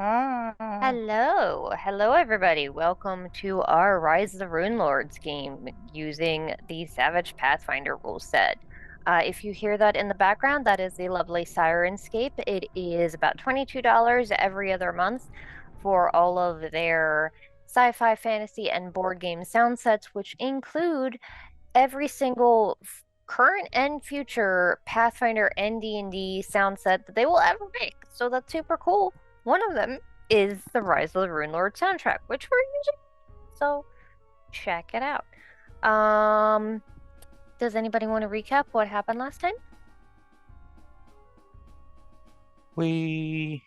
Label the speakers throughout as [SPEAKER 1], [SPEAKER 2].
[SPEAKER 1] Ah,
[SPEAKER 2] Hello everybody. Welcome to our Rise of the Runelords game using the Savage Pathfinder rule set. If you hear that in the background, that is the lovely Sirenscape. It is about $22 every other month for all of their sci-fi, fantasy, and board game sound sets, which include every single current and future Pathfinder and D&D sound set that they will ever make. So that's super cool. One of them is the Rise of the Runelord soundtrack, which we're using. So check it out. Um, does anybody want to recap what happened last time?
[SPEAKER 1] we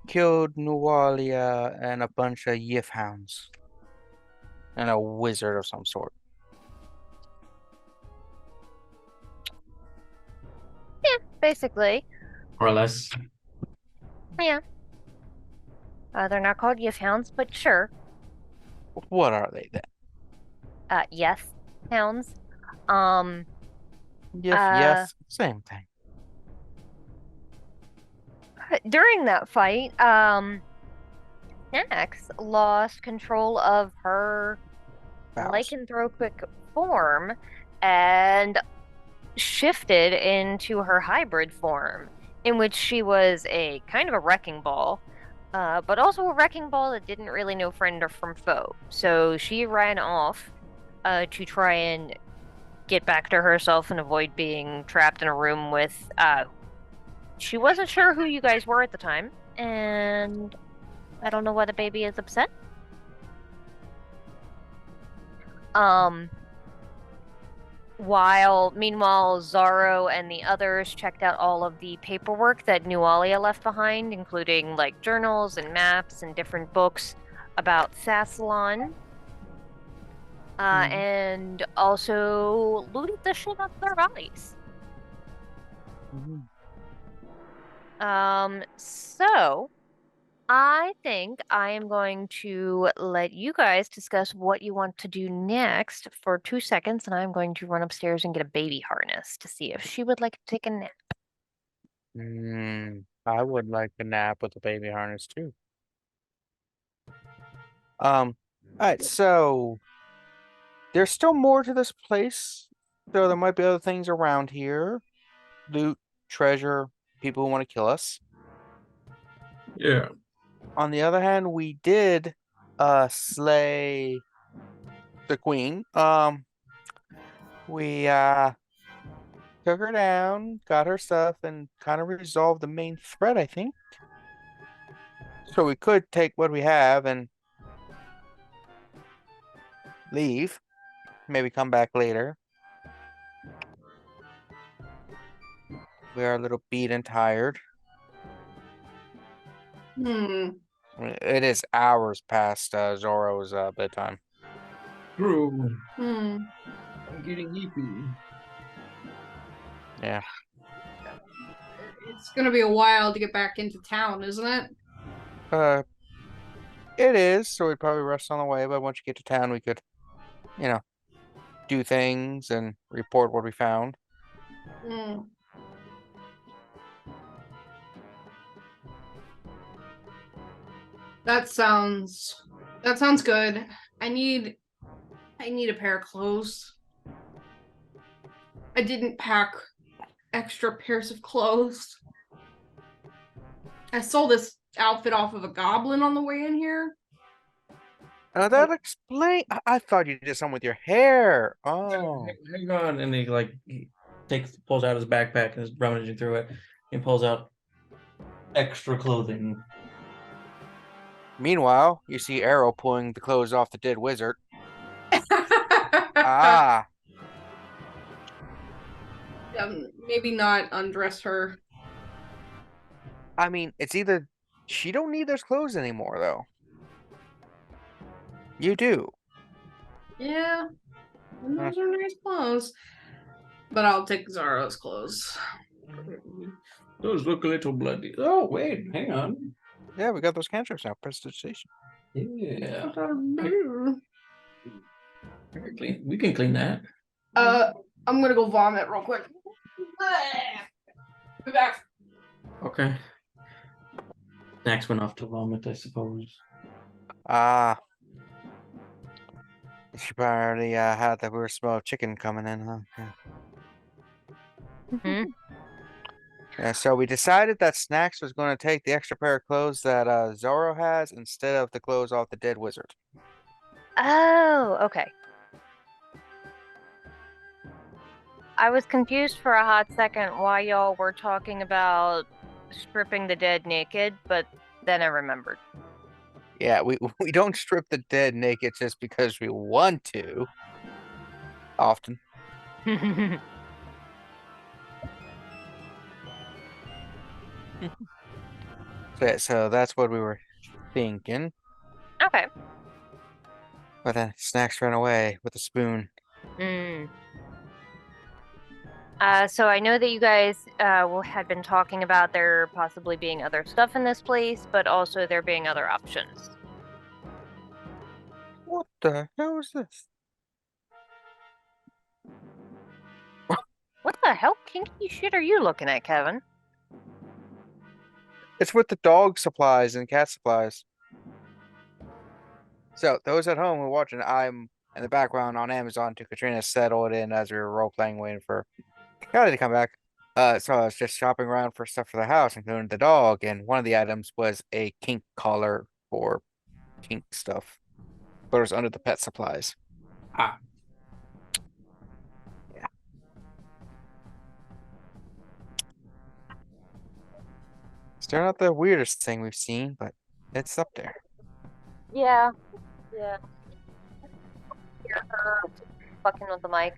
[SPEAKER 1] killed Nualia and a bunch of Yif hounds and a wizard of some sort.
[SPEAKER 2] Yeah, basically.
[SPEAKER 3] Or less.
[SPEAKER 2] Yeah. They're not called Yiff Hounds, but sure.
[SPEAKER 1] What are they then?
[SPEAKER 2] Yes, hounds. Um,
[SPEAKER 1] Yif,
[SPEAKER 2] uh,
[SPEAKER 1] yes, same thing.
[SPEAKER 2] during that fight, Snax lost control of her
[SPEAKER 1] Bows.
[SPEAKER 2] lycanthropic form and shifted into her hybrid form, in which she was a kind of a wrecking ball, but also a wrecking ball that didn't really know friend or from foe. So she ran off to try and get back to herself and avoid being trapped in a room with. She wasn't sure who you guys were at the time, and I don't know why the baby is upset. Um, While, meanwhile, Zaro and the others checked out all of the paperwork that Nualia left behind, including like journals and maps and different books about Thassalon,
[SPEAKER 1] Mm-hmm.
[SPEAKER 2] and also looted the shit out of their bodies.
[SPEAKER 1] Mm-hmm.
[SPEAKER 2] So I think I am going to let you guys discuss what you want to do next for 2 seconds, and I'm going to run upstairs and get a baby harness to see if she would like to take a nap.
[SPEAKER 1] I would like a nap with a baby harness too. All right, so there's still more to this place. So there might be other things around here. Loot, treasure, people who want to kill us.
[SPEAKER 3] Yeah.
[SPEAKER 1] On the other hand, we did slay the queen. We took her down, got her stuff, and kind of resolved the main threat, I think. So we could take what we have and leave, maybe come back later. We are a little beat and tired.
[SPEAKER 4] Hmm.
[SPEAKER 1] I mean, it is hours past Zoro's bedtime.
[SPEAKER 3] True.
[SPEAKER 4] Hmm.
[SPEAKER 3] I'm getting yippy.
[SPEAKER 1] Yeah.
[SPEAKER 4] It's gonna be a while to get back into town, isn't it?
[SPEAKER 1] Uh, it is, so we'd probably rest on the way, but once you get to town, we could, you know, do things and report what we found.
[SPEAKER 4] Hmm. That sounds that sounds good. I need I need a pair of clothes. I didn't pack extra pairs of clothes. I stole this outfit off of a goblin on the way in here.
[SPEAKER 1] That explain. I thought you did something with your hair. Oh.
[SPEAKER 3] Hang on, and he pulls out his backpack and is rummaging through it and pulls out extra clothing.
[SPEAKER 1] Meanwhile, you see Aarrol pulling the clothes off the dead wizard. Ah,
[SPEAKER 4] Maybe not undress her.
[SPEAKER 1] I mean, it's either she don't need those clothes anymore, though. You do.
[SPEAKER 4] Yeah, and
[SPEAKER 1] Hmm.
[SPEAKER 4] those are nice clothes. But I'll take Zaro's clothes.
[SPEAKER 3] Those look a little bloody. Oh, wait, hang on.
[SPEAKER 1] Yeah, we got those cantrips now. Prestidigitation.
[SPEAKER 3] Yeah.
[SPEAKER 4] Uh,
[SPEAKER 3] We can clean that.
[SPEAKER 4] I'm gonna go vomit real quick. Be back.
[SPEAKER 3] Okay. Snax went off to vomit, I suppose.
[SPEAKER 1] Ah, she probably had that weird smell of chicken coming in, huh? Yeah.
[SPEAKER 2] Hmm?
[SPEAKER 1] Yeah, so we decided that Snax was going to take the extra pair of clothes that Zoro has instead of the clothes off the dead wizard.
[SPEAKER 2] Oh, okay. I was confused for a hot second why y'all were talking about stripping the dead naked, but then I remembered.
[SPEAKER 1] Yeah, we we don't strip the dead naked just because we want to. Often. So that's what we were thinking.
[SPEAKER 2] Okay.
[SPEAKER 1] But then Snax ran away with a spoon.
[SPEAKER 2] Mm. So I know that you guys had been talking about there possibly being other stuff in this place, but also there being other options.
[SPEAKER 1] What the hell is this?
[SPEAKER 2] What the hell kinky shit are you looking at, Kevin?
[SPEAKER 1] It's with the dog supplies and cat supplies. So those at home who are watching, I'm in the background on Amazon to Katrina settled in as we were role playing, waiting for Callie to come back. So I was just shopping around for stuff for the house, including the dog, and one of the items was a kink collar for kink stuff. But it was under the pet supplies.
[SPEAKER 3] Ah.
[SPEAKER 1] Yeah. Still not the weirdest thing we've seen, but it's up there.
[SPEAKER 2] Yeah. You're fucking with the mic.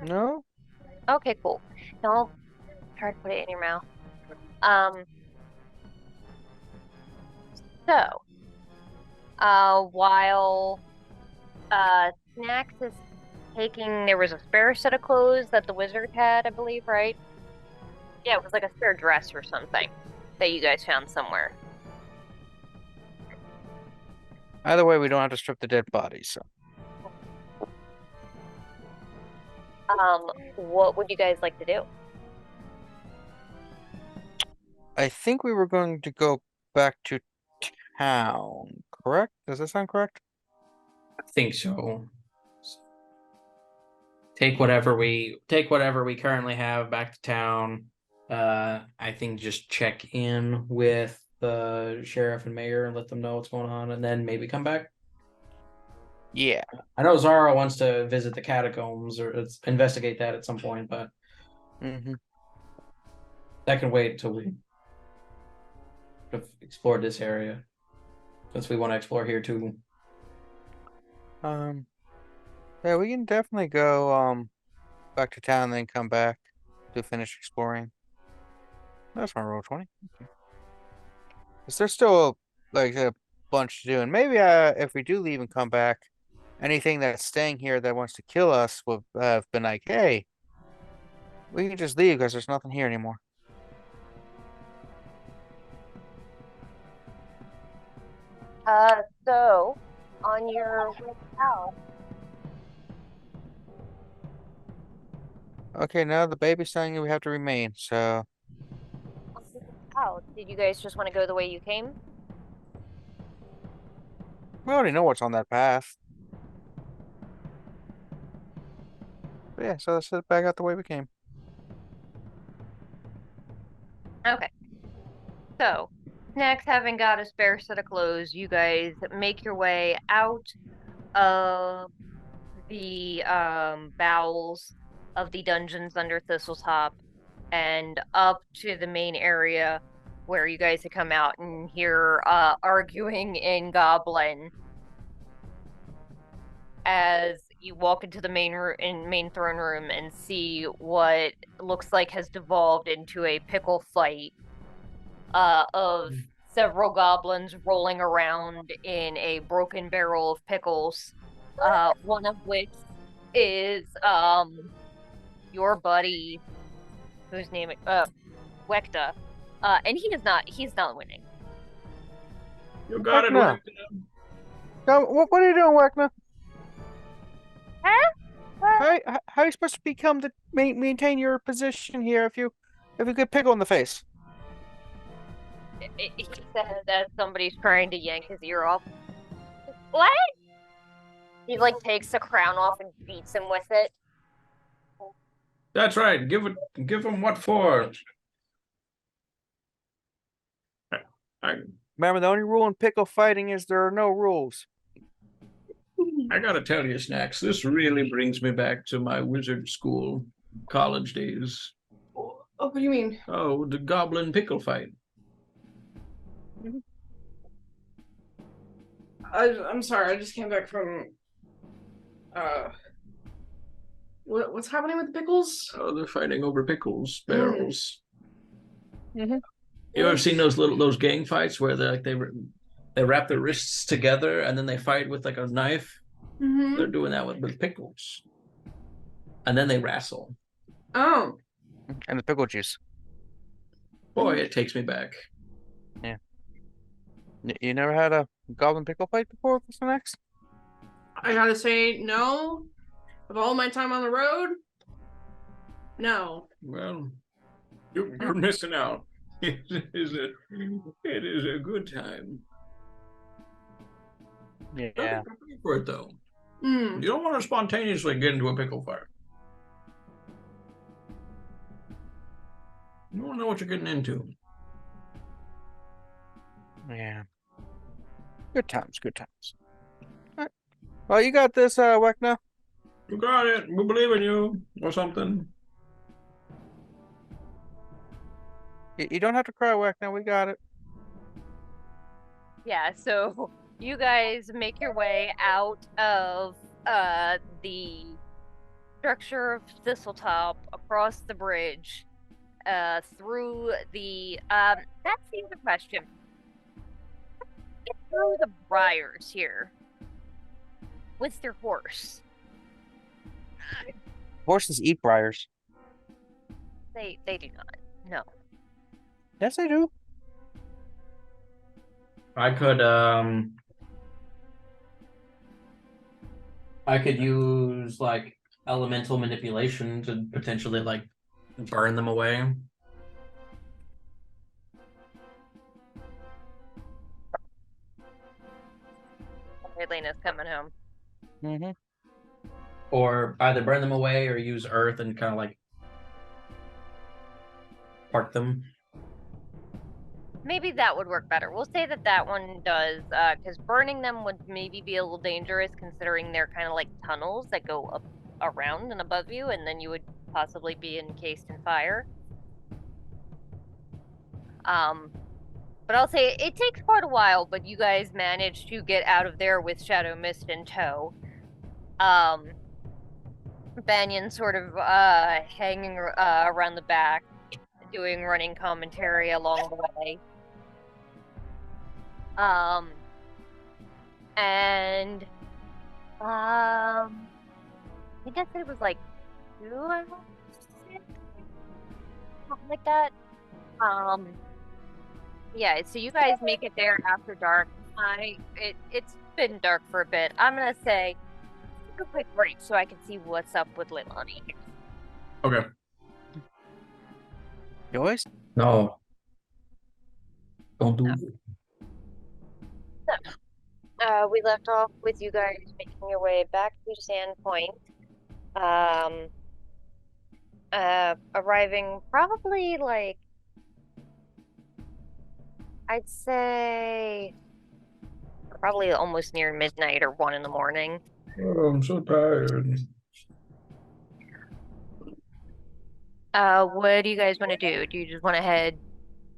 [SPEAKER 1] No?
[SPEAKER 2] Okay, cool. Don't try to put it in your mouth. So, while Snax is taking, there was a spare set of clothes that the wizard had, I believe, right? Yeah, it was like a spare dress or something that you guys found somewhere.
[SPEAKER 1] Either way, we don't have to strip the dead bodies, so.
[SPEAKER 2] What would you guys like to do?
[SPEAKER 1] I think we were going to go back to town, correct? Does that sound correct?
[SPEAKER 3] I think so. Take whatever we currently have back to town. I think just check in with the sheriff and mayor and let them know what's going on, and then maybe come back.
[SPEAKER 1] Yeah.
[SPEAKER 3] I know Zaro wants to visit the catacombs or investigate that at some point, but
[SPEAKER 1] Mm-hmm.
[SPEAKER 3] that can wait until we have explored this area, since we want to explore here too.
[SPEAKER 1] Yeah, we can definitely go back to town and then come back to finish exploring. That's my roll 20. Okay. Is there still like a bunch to do? And maybe if we do leave and come back, anything that's staying here that wants to kill us will have been like, hey, we can just leave because there's nothing here anymore.
[SPEAKER 2] So on your way out,
[SPEAKER 1] Okay, now the baby's telling you we have to remain, so
[SPEAKER 2] did you guys just want to go the way you came?
[SPEAKER 1] we already know what's on that path. But yeah, so let's head back out the way we came.
[SPEAKER 2] Okay. So, next, having got a spare set of clothes, you guys make your way out of the bowels of the dungeons under Thistletop and up to the main area where you guys had come out and hear arguing in Goblin as you walk into the main throne room and see what looks like has devolved into a pickle fight of several goblins rolling around in a broken barrel of pickles. One of which is your buddy, whose name Wekta, and he's not winning.
[SPEAKER 3] You got it,
[SPEAKER 1] Wagner. What are you doing, Wagner?
[SPEAKER 2] Huh?
[SPEAKER 1] How are you supposed to become maintain your position here if you get pickle in the face?
[SPEAKER 2] He says as somebody's trying to yank his ear off. What? He like takes the crown off and beats him with it.
[SPEAKER 3] That's right. Give him what for.
[SPEAKER 1] Remember, the only rule in pickle fighting is there are no rules.
[SPEAKER 3] I gotta tell you, Snax, this really brings me back to my wizard school college days.
[SPEAKER 4] Oh, what do you mean?
[SPEAKER 3] Oh, the goblin pickle fight.
[SPEAKER 4] I'm sorry. I just came back from. What's happening with the pickles?
[SPEAKER 3] Oh, they're fighting over pickles barrels.
[SPEAKER 1] Mm-hmm.
[SPEAKER 3] You ever seen those gang fights where they wrap their wrists together and then they fight with like a knife?
[SPEAKER 4] Mm-hmm.
[SPEAKER 3] They're doing that with pickles, and then they wrestle.
[SPEAKER 4] Oh.
[SPEAKER 1] And the pickle juice.
[SPEAKER 3] Boy, it takes me back.
[SPEAKER 1] Yeah. You never had a goblin pickle fight before with Snax?
[SPEAKER 4] I gotta say, no. Of all my time on the road, no.
[SPEAKER 3] Well, you're missing out. It is a good time.
[SPEAKER 1] Yeah.
[SPEAKER 3] For it though.
[SPEAKER 4] Mm.
[SPEAKER 3] You don't want to spontaneously get into a pickle fight. You don't know what you're getting into.
[SPEAKER 1] Yeah. Good times, good times. All right. Well, you got this, Wekna.
[SPEAKER 3] You got it. We believe in you, or something.
[SPEAKER 1] You don't have to cry, Wekna. We got it.
[SPEAKER 2] Yeah, so you guys make your way out of the structure of Thistletop, across the bridge, through the that's the other question. Get through the briars here with your horse.
[SPEAKER 1] Horses eat briars.
[SPEAKER 2] They do not. No.
[SPEAKER 1] Yes, they do.
[SPEAKER 3] I could use like elemental manipulation to potentially like burn them away.
[SPEAKER 2] Elena's coming home.
[SPEAKER 1] Mm-hmm.
[SPEAKER 3] Or either burn them away or use earth and kind of like park them.
[SPEAKER 2] Maybe that would work better. We'll say that one does, because burning them would maybe be a little dangerous, considering they're kind of like tunnels that go up around and above you, and then you would possibly be encased in fire. But I'll say it takes quite a while, but you guys manage to get out of there with Shadow Mist in tow. Banyen sort of hanging around the back, doing running commentary along the way. And I guess it was like 2 hours, something like that. Yeah, so you guys make it there after dark. It's been dark for a bit. I'm gonna say take a quick break so I can see what's up with Leilani.
[SPEAKER 3] Okay.
[SPEAKER 1] Joyce?
[SPEAKER 3] No. Don't do it.
[SPEAKER 2] We left off with you guys making your way back to Sandpoint. Arriving probably like, I'd say probably almost near midnight or 1 in the morning.
[SPEAKER 3] Oh, I'm so tired.
[SPEAKER 2] What do you guys want to do? Do you just want to head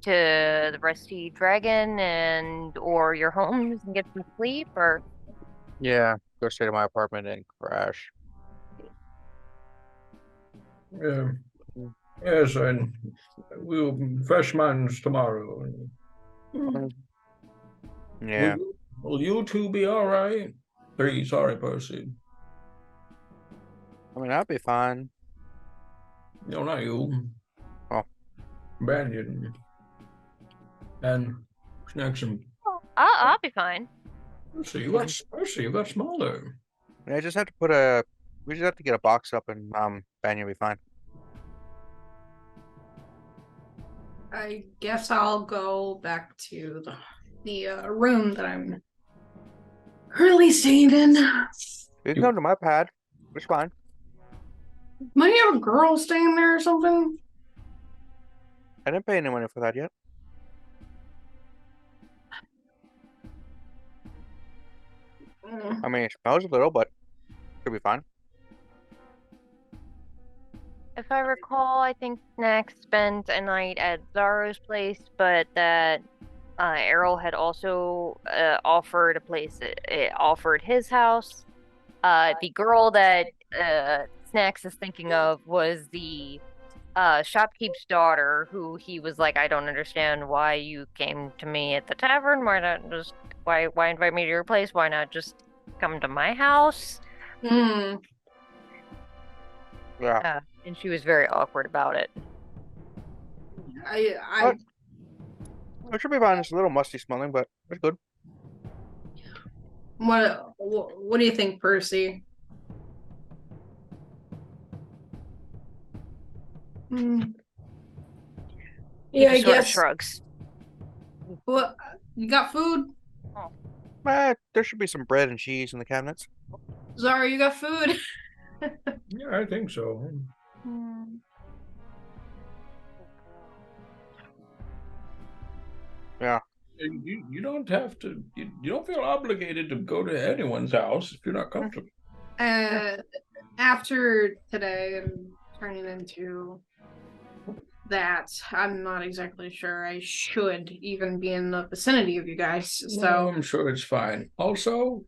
[SPEAKER 2] to the Rusty Dragon or your homes and get some sleep, or?
[SPEAKER 1] Yeah, go straight to my apartment and crash.
[SPEAKER 3] Yeah. Yes, and we'll fresh minds tomorrow.
[SPEAKER 1] Yeah.
[SPEAKER 3] Will you two be all right? 3, sorry, Percy.
[SPEAKER 1] I mean, I'll be fine.
[SPEAKER 3] No, not you.
[SPEAKER 1] Oh.
[SPEAKER 3] Banyen. And Snax and
[SPEAKER 2] I'll be fine.
[SPEAKER 3] Percy, you got smaller.
[SPEAKER 1] I just have to we just have to get a box up and Banyan will be fine.
[SPEAKER 4] I guess I'll go back to the room that I'm currently staying in.
[SPEAKER 1] You can come to my pad. It's fine.
[SPEAKER 4] Might you have a girl staying there or something?
[SPEAKER 1] I didn't pay any money for that yet. I mean, it smells a little, but should be fine.
[SPEAKER 2] If I recall, I think Snax spent a night at Zaro's place, but that Aarrol had also offered a place, offered his house. The girl that Snax is thinking of was the shopkeep's daughter, who he was like, I don't understand why you came to me at the tavern. Why not just why invite me to your place? Why not just come to my house?
[SPEAKER 4] Hmm.
[SPEAKER 1] Yeah.
[SPEAKER 2] And she was very awkward about it.
[SPEAKER 4] I
[SPEAKER 1] It should be fine. It's a little musty smelling, but it's good.
[SPEAKER 4] what do you think, Percy?
[SPEAKER 2] He
[SPEAKER 4] Yeah, I
[SPEAKER 2] just sort of
[SPEAKER 4] guess.
[SPEAKER 2] shrugs.
[SPEAKER 4] What? You got food?
[SPEAKER 1] There should be some bread and cheese in the cabinets.
[SPEAKER 4] Zara, you got food?
[SPEAKER 3] Yeah, I think so.
[SPEAKER 1] Yeah.
[SPEAKER 3] You don't have to. You don't feel obligated to go to anyone's house if you're not comfortable.
[SPEAKER 4] After today and turning into that, I'm not exactly sure I should even be in the vicinity of you guys. So
[SPEAKER 3] No, I'm sure it's fine. Also,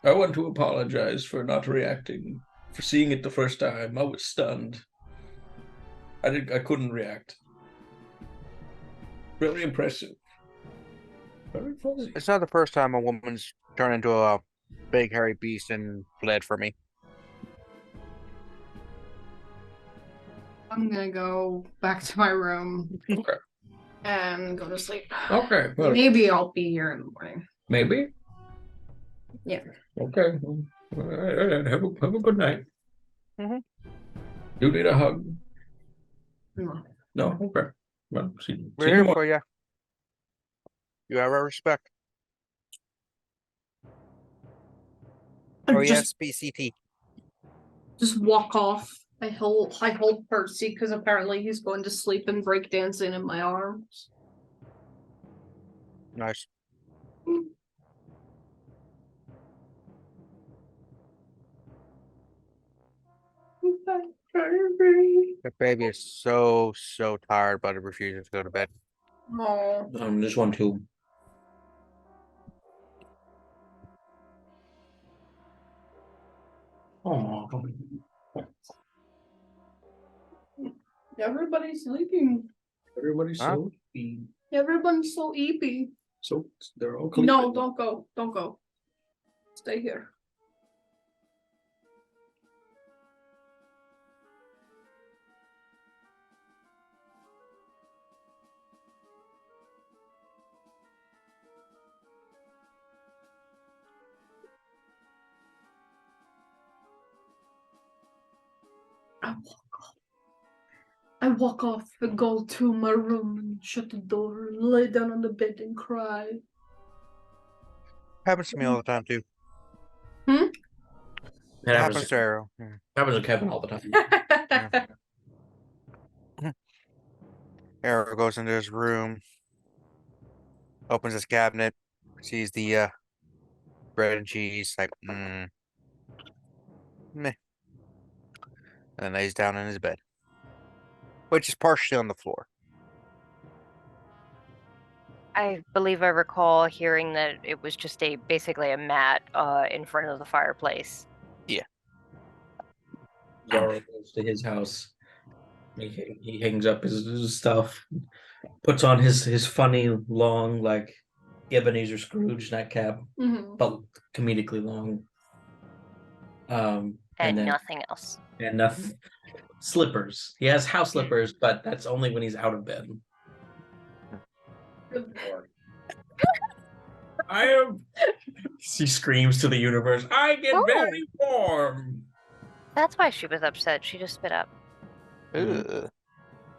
[SPEAKER 3] I want to apologize for not reacting. For seeing it the first time, I was stunned. I couldn't react. Really impressive. Very fuzzy.
[SPEAKER 1] It's not the first time a woman's turned into a big hairy beast and fled for me.
[SPEAKER 4] I'm gonna go back to my room.
[SPEAKER 3] Okay.
[SPEAKER 4] And go to sleep.
[SPEAKER 3] Okay. Well,
[SPEAKER 4] maybe I'll be here in the morning.
[SPEAKER 3] Maybe.
[SPEAKER 4] Yeah.
[SPEAKER 3] Okay. All right. Have a good night.
[SPEAKER 1] Mm-hmm.
[SPEAKER 3] You need a hug?
[SPEAKER 4] No.
[SPEAKER 3] No. Okay. Well,
[SPEAKER 1] We're here for you. You have our respect. Oh yes, PCT.
[SPEAKER 4] Just walk off. I hold Percy because apparently he's going to sleep and breakdancing in my arms.
[SPEAKER 1] Nice. The baby is so tired, but it refuses to go to bed.
[SPEAKER 4] No.
[SPEAKER 3] Just one too. Oh.
[SPEAKER 4] Everybody's sleeping.
[SPEAKER 3] Everybody's
[SPEAKER 1] Huh?
[SPEAKER 3] so eepy.
[SPEAKER 4] Everyone's so eepy.
[SPEAKER 3] So they're all
[SPEAKER 4] No, don't go. Don't go. Stay here. I walk off and go to my room and shut the door and lay down on the bed and cry.
[SPEAKER 1] Happens to me all the time too.
[SPEAKER 3] It
[SPEAKER 1] Happens to Aarrol. Yeah.
[SPEAKER 3] Happens to Kevin all the time.
[SPEAKER 1] Aarrol goes into his room, opens his cabinet, sees the bread and cheese, like meh, and then lays down in his bed, which is partially on the floor.
[SPEAKER 2] I believe I recall hearing that it was just basically a mat in front of the fireplace.
[SPEAKER 1] Yeah.
[SPEAKER 3] Zaro goes to his house. He hangs up his stuff, puts on his funny long like Ebenezer Scrooge nightcap, but comedically long.
[SPEAKER 2] And
[SPEAKER 3] then,
[SPEAKER 2] nothing else.
[SPEAKER 3] And nothing. Slippers. He has house slippers, but that's only when he's out of bed.
[SPEAKER 4] Good Lord.
[SPEAKER 3] I am. She screams to the universe. I get very warm.
[SPEAKER 2] That's why she was upset. She just spit up.
[SPEAKER 1] Ugh.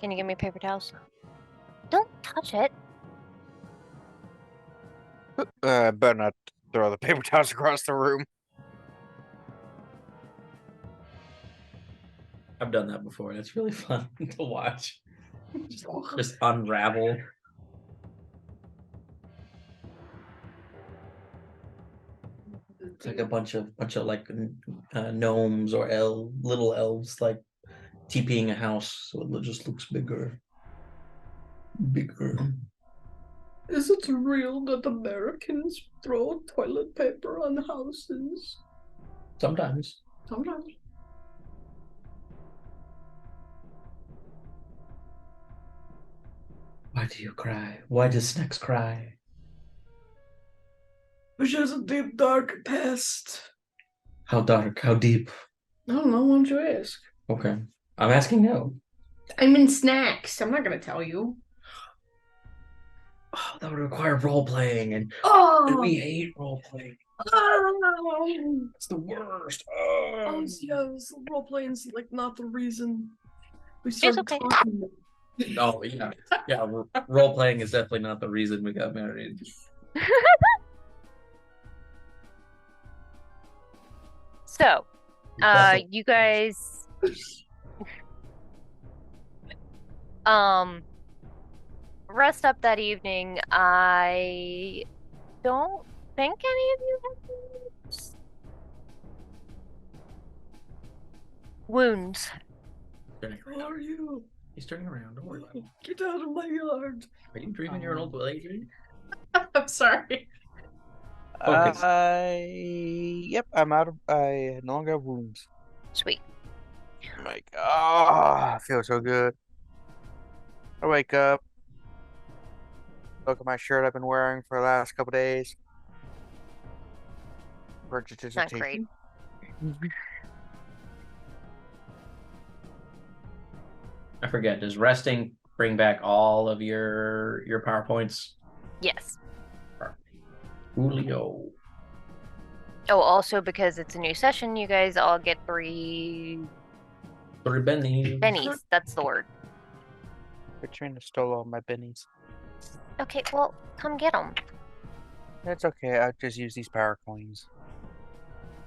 [SPEAKER 2] Can you give me paper towels? Don't touch it.
[SPEAKER 1] Better not throw the paper towels across the room.
[SPEAKER 3] I've done that before. It's really fun to watch. Just unravel. It's like a bunch of like gnomes or little elves like TPing a house, so it just looks bigger. Is it real that Americans throw toilet paper on houses? Sometimes. Why do you cry? Why does Snax cry? Which has a deep, dark past. How dark? How deep?
[SPEAKER 4] I don't know. Why don't you ask?
[SPEAKER 3] Okay. I'm asking now.
[SPEAKER 4] I'm in Snax. I'm not gonna tell you.
[SPEAKER 3] Oh, that would require role playing, and we hate role playing. It's the worst.
[SPEAKER 5] Yeah, role playing's like not the reason we
[SPEAKER 2] It's
[SPEAKER 5] started
[SPEAKER 2] okay.
[SPEAKER 5] talking.
[SPEAKER 3] Oh yeah. Role playing is definitely not the reason we got married.
[SPEAKER 2] So, you guys, rest up that evening. I don't think any of you have wounds.
[SPEAKER 5] Who are you?
[SPEAKER 3] He's turning around. Don't worry about it.
[SPEAKER 5] Get out of my yard.
[SPEAKER 3] Are you dreaming you're an old lady?
[SPEAKER 4] I'm sorry.
[SPEAKER 3] Focus.
[SPEAKER 1] Yep, I'm out of. I no longer have wounds.
[SPEAKER 2] Sweet.
[SPEAKER 1] I'm like, I feel so good. I wake up, look at my shirt I've been wearing for the last couple days.
[SPEAKER 2] Not great.
[SPEAKER 3] I forget. Does resting bring back all of your PowerPoints?
[SPEAKER 2] Yes.
[SPEAKER 3] Julio.
[SPEAKER 2] Oh, also because it's a new session, you guys all get 3
[SPEAKER 3] bennies.
[SPEAKER 2] bennies. That's the word.
[SPEAKER 1] Katrina stole all my bennies.
[SPEAKER 2] Okay, well, come get them.
[SPEAKER 1] That's okay. I'll just use these power coins.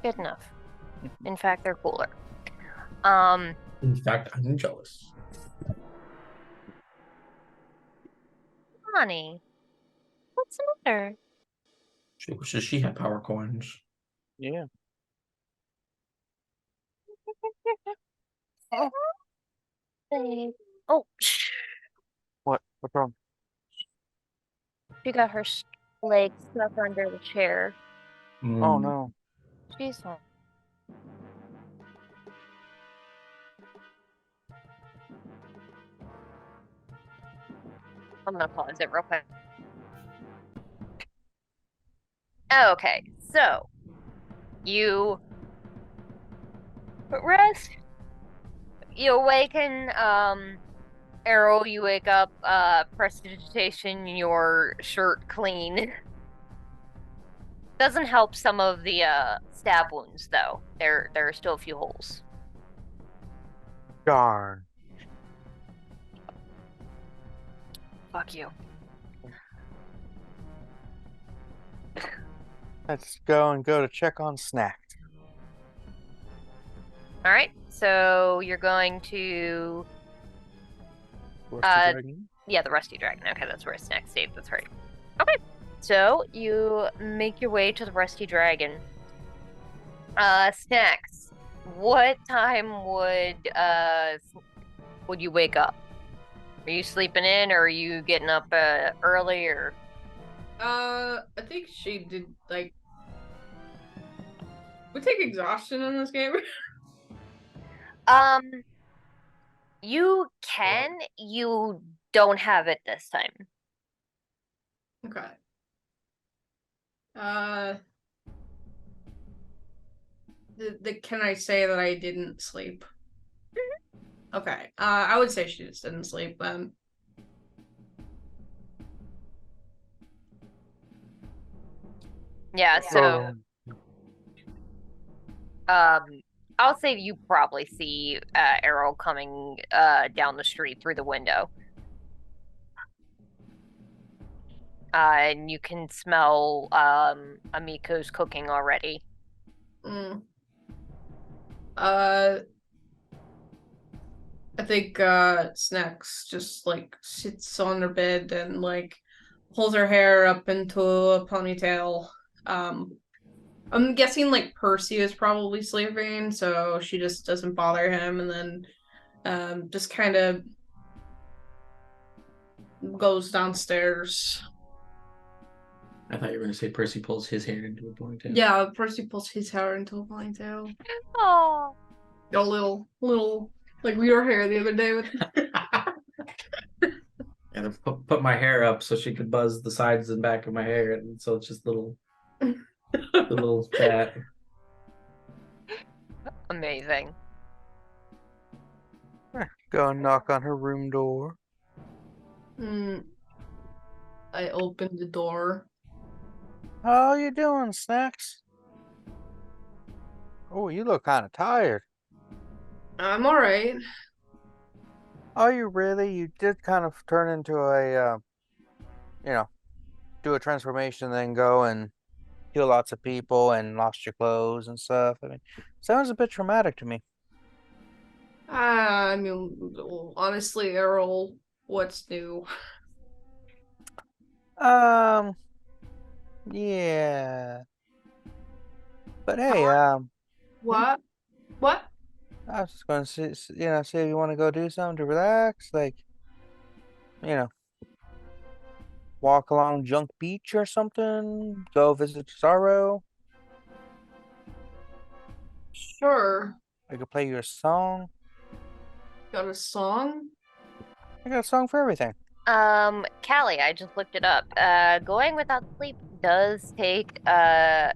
[SPEAKER 2] Good enough. In fact, they're cooler.
[SPEAKER 3] In fact, I'm jealous.
[SPEAKER 2] Honey, what's the matter?
[SPEAKER 3] She wishes she had power coins.
[SPEAKER 1] Yeah.
[SPEAKER 2] Oh, shh.
[SPEAKER 1] What's wrong?
[SPEAKER 2] She got her leg stuck under the chair.
[SPEAKER 1] Oh no.
[SPEAKER 2] She's home. I'm gonna pause it real quick. Okay, so you rest. You awaken, Aarrol, you wake up, prestidigitation, your shirt clean. Doesn't help some of the stab wounds though. There are still a few holes.
[SPEAKER 1] Darn.
[SPEAKER 2] Fuck you.
[SPEAKER 1] Let's go to check on Snax.
[SPEAKER 2] All right, so you're going to yeah, the Rusty Dragon. Okay, that's where Snax stayed. That's right. Okay, so you make your way to the Rusty Dragon. Snax, what time would you wake up? Are you sleeping in, or are you getting up early, or?
[SPEAKER 4] I think she did like. We take exhaustion in this game.
[SPEAKER 2] You can. You don't have it this time.
[SPEAKER 4] Okay. Can I say that I didn't sleep? Okay. I would say she just didn't sleep then.
[SPEAKER 2] Yeah, so I'll say you probably see Aarrol coming down the street through the window. And you can smell Amiko's cooking already.
[SPEAKER 4] I think Snax just like sits on her bed and like pulls her hair up into a ponytail. I'm guessing like Percy is probably sleeping, so she just doesn't bother him, and then just kind of goes downstairs.
[SPEAKER 3] I thought you were going to say Percy pulls his hair into a ponytail.
[SPEAKER 4] Yeah, Percy pulls his hair into a ponytail.
[SPEAKER 2] Oh,
[SPEAKER 4] A little like your hair the other day with.
[SPEAKER 3] And I put my hair up so she could buzz the sides and back of my hair, and so it's just little fat.
[SPEAKER 2] amazing.
[SPEAKER 1] Go and knock on her room door.
[SPEAKER 4] I opened the door.
[SPEAKER 1] How you doing, Snax? Oh, you look kind of tired.
[SPEAKER 4] I'm alright.
[SPEAKER 1] Are you really? You did kind of turn into a, do a transformation, then go and kill lots of people and lost your clothes and stuff. I mean, sounds a bit traumatic to me.
[SPEAKER 4] I mean, honestly, Aarrol, what's new?
[SPEAKER 1] Yeah. But hey,
[SPEAKER 4] What? What?
[SPEAKER 1] I was just going to see if you want to go do something to relax, like, walk along Junk Beach or something, go visit Zaro.
[SPEAKER 4] Sure.
[SPEAKER 1] I could play you a song.
[SPEAKER 4] Got a song?
[SPEAKER 1] I got a song for everything.
[SPEAKER 2] Callie, I just looked it up. Going without sleep does require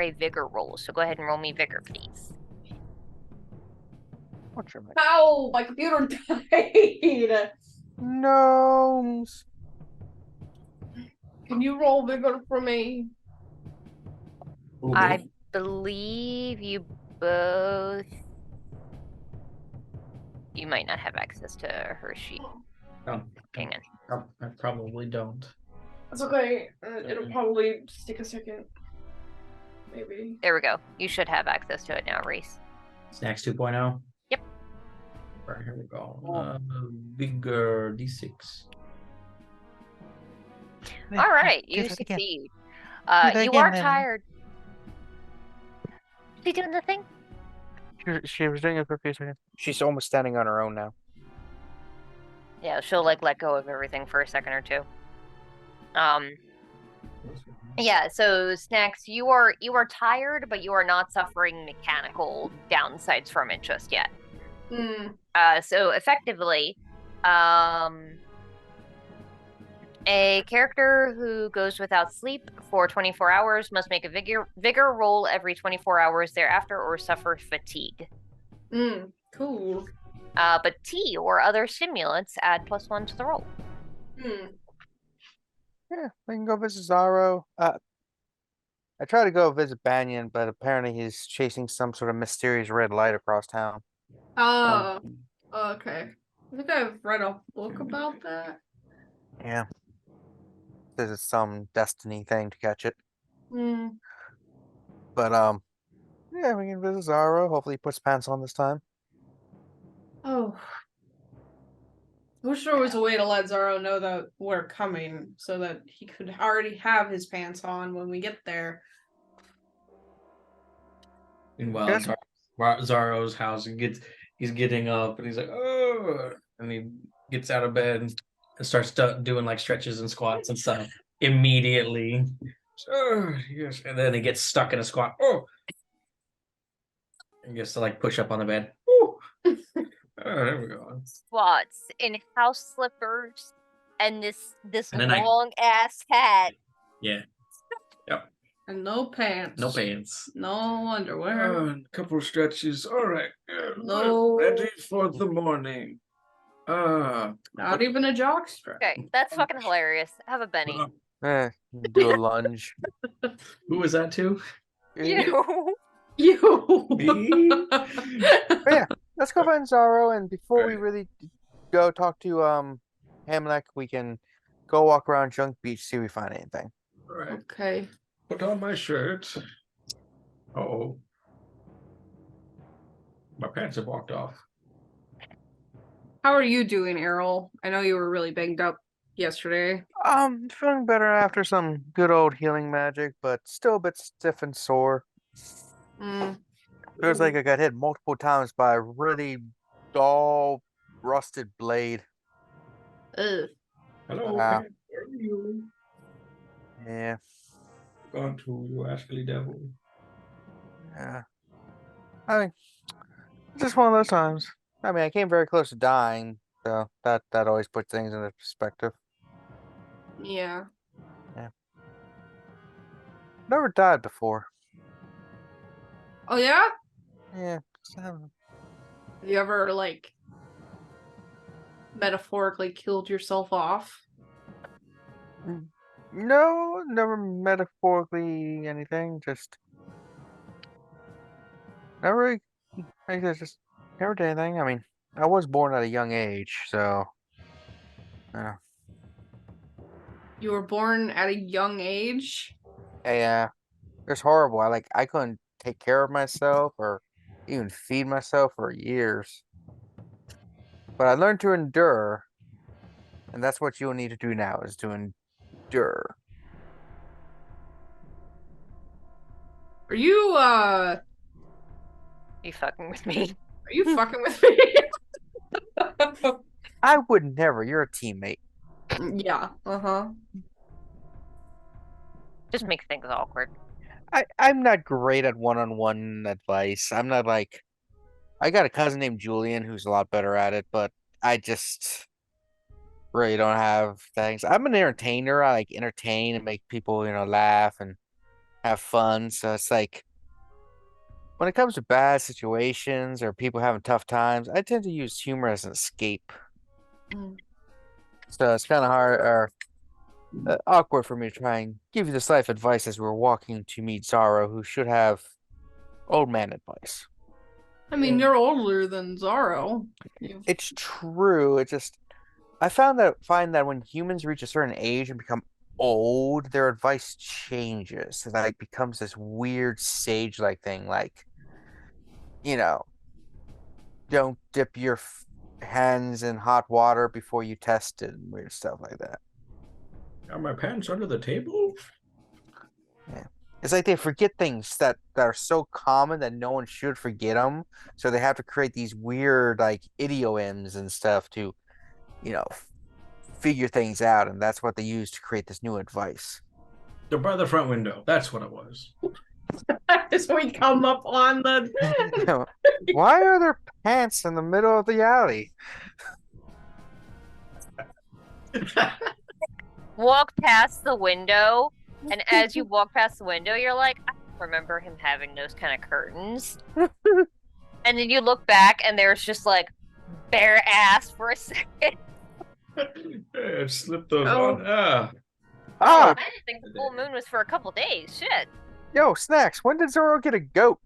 [SPEAKER 2] a vigor roll, so go ahead and roll me vigor, please.
[SPEAKER 1] What's your mic?
[SPEAKER 4] Ow! My computer died!
[SPEAKER 1] Gnomes.
[SPEAKER 4] Can you roll vigor for me?
[SPEAKER 2] I believe you both. You might not have access to her sheet.
[SPEAKER 3] Oh,
[SPEAKER 2] Hang on.
[SPEAKER 3] I probably don't.
[SPEAKER 4] That's okay. It'll probably just take a second. Maybe.
[SPEAKER 2] There we go. You should have access to it now, Reese.
[SPEAKER 3] Snax 2.0?
[SPEAKER 2] Yep.
[SPEAKER 3] All right, here we go. Vigor D6.
[SPEAKER 2] All right, you succeed. You are tired. Is she doing the thing?
[SPEAKER 1] She was doing it for a few seconds. She's almost standing on her own now.
[SPEAKER 2] Yeah, she'll like let go of everything for a second or two. Yeah, so Snax, you are tired, but you are not suffering mechanical downsides from it just yet. So effectively, a character who goes without sleep for 24 hours must make a vigor roll every 24 hours thereafter or suffer fatigue.
[SPEAKER 4] Cool.
[SPEAKER 2] But tea or other stimulants add +1 to the roll.
[SPEAKER 1] Yeah, we can go visit Zaro. I try to go visit Banyen, but apparently he's chasing some sort of mysterious red light across town.
[SPEAKER 4] Oh, okay. I think I've read a book about that.
[SPEAKER 1] Yeah. There's some destiny thing to catch it. But yeah, we can visit Zaro. Hopefully he puts pants on this time.
[SPEAKER 4] Oh. I wish there was a way to let Zaro know that we're coming so that he could already have his pants on when we get there.
[SPEAKER 3] Meanwhile, Zaro's house, he's getting up and he's like, oh, and he gets out of bed and starts doing like stretches and squats and stuff immediately. Oh, yes. And then he gets stuck in a squat. Oh, and gets to like push up on the bed. Oh, there we go.
[SPEAKER 2] Squats in house slippers and this long ass hat.
[SPEAKER 3] Yeah. Yep.
[SPEAKER 4] And no pants.
[SPEAKER 3] No pants.
[SPEAKER 4] No underwear.
[SPEAKER 3] A couple of stretches. All right.
[SPEAKER 4] No.
[SPEAKER 3] Ready for the morning.
[SPEAKER 4] Not even a jock strap.
[SPEAKER 2] Okay, that's fucking hilarious. Have a Benny.
[SPEAKER 1] Do a lunge.
[SPEAKER 3] Who was that to?
[SPEAKER 2] You.
[SPEAKER 4] You.
[SPEAKER 1] But yeah, let's go find Zaro, and before we really go talk to Hamlet, we can go walk around Junk Beach, see if we find anything.
[SPEAKER 3] All right.
[SPEAKER 4] Okay.
[SPEAKER 3] Put on my shirt. Uh-oh. My pants have walked off.
[SPEAKER 4] How are you doing, Aarrol? I know you were really banged up yesterday.
[SPEAKER 1] Feeling better after some good old healing magic, but still a bit stiff and sore. Feels like I got hit multiple times by a really dull, rusted blade.
[SPEAKER 4] Ugh.
[SPEAKER 3] Hello,
[SPEAKER 1] Wow.
[SPEAKER 3] pants. Where are you?
[SPEAKER 1] Yeah,
[SPEAKER 3] Gone to you rascally devil.
[SPEAKER 1] yeah. I mean, it's just one of those times. I mean, I came very close to dying, so that always puts things into perspective.
[SPEAKER 4] Yeah.
[SPEAKER 1] Never died before.
[SPEAKER 4] Oh yeah?
[SPEAKER 1] Yeah, just haven't-
[SPEAKER 4] Have you ever like metaphorically killed yourself off?
[SPEAKER 1] No, never metaphorically anything. Just never. I guess just never did anything. I mean, I was born at a young age, so.
[SPEAKER 4] You were born at a young age?
[SPEAKER 1] Yeah, it's horrible. I couldn't take care of myself or even feed myself for years. But I learned to endure, and that's what you'll need to do now is to endure.
[SPEAKER 4] Are you
[SPEAKER 2] You fucking with me?
[SPEAKER 4] are you fucking with me?
[SPEAKER 1] I would never. You're a teammate.
[SPEAKER 4] Yeah. Uh-huh.
[SPEAKER 2] Just makes things awkward.
[SPEAKER 1] I'm not great at one-on-one advice. I'm not like I got a cousin named Julian who's a lot better at it, but I just really don't have things. I'm an entertainer. I like entertain and make people, laugh and have fun. So it's like when it comes to bad situations or people having tough times, I tend to use humor as an escape.
[SPEAKER 4] Mm.
[SPEAKER 1] So it's kind of hard or awkward for me to try and give you this life advice as we're walking to meet Zaro, who should have old man advice.
[SPEAKER 4] I mean, you're older than Zaro. You've...
[SPEAKER 1] It's true. It just I find that when humans reach a certain age and become old, their advice changes. It like becomes this weird sage-like thing, like, you know, don't dip your hands in hot water before you test it and weird stuff like that.
[SPEAKER 3] Are my pants under the table?
[SPEAKER 1] Yeah. It's like they forget things that are so common that no one should forget them. So they have to create these weird like idioms and stuff to, you know, figure things out, and that's what they use to create this new advice.
[SPEAKER 3] They're by the front window. That's what it was.
[SPEAKER 4] As we come up on the
[SPEAKER 1] Why are there pants in the middle of the alley?
[SPEAKER 2] Walk past the window, and as you walk past the window, you're like, I remember him having those kind of curtains. And then you look back, and there's just like bare ass for a second.
[SPEAKER 3] Hey, I slipped those
[SPEAKER 4] Oh.
[SPEAKER 3] on. Ah.
[SPEAKER 1] Ah,
[SPEAKER 2] I didn't think the full moon was for a couple days. Shit.
[SPEAKER 1] yo, Snax, when did Zoro get a goat?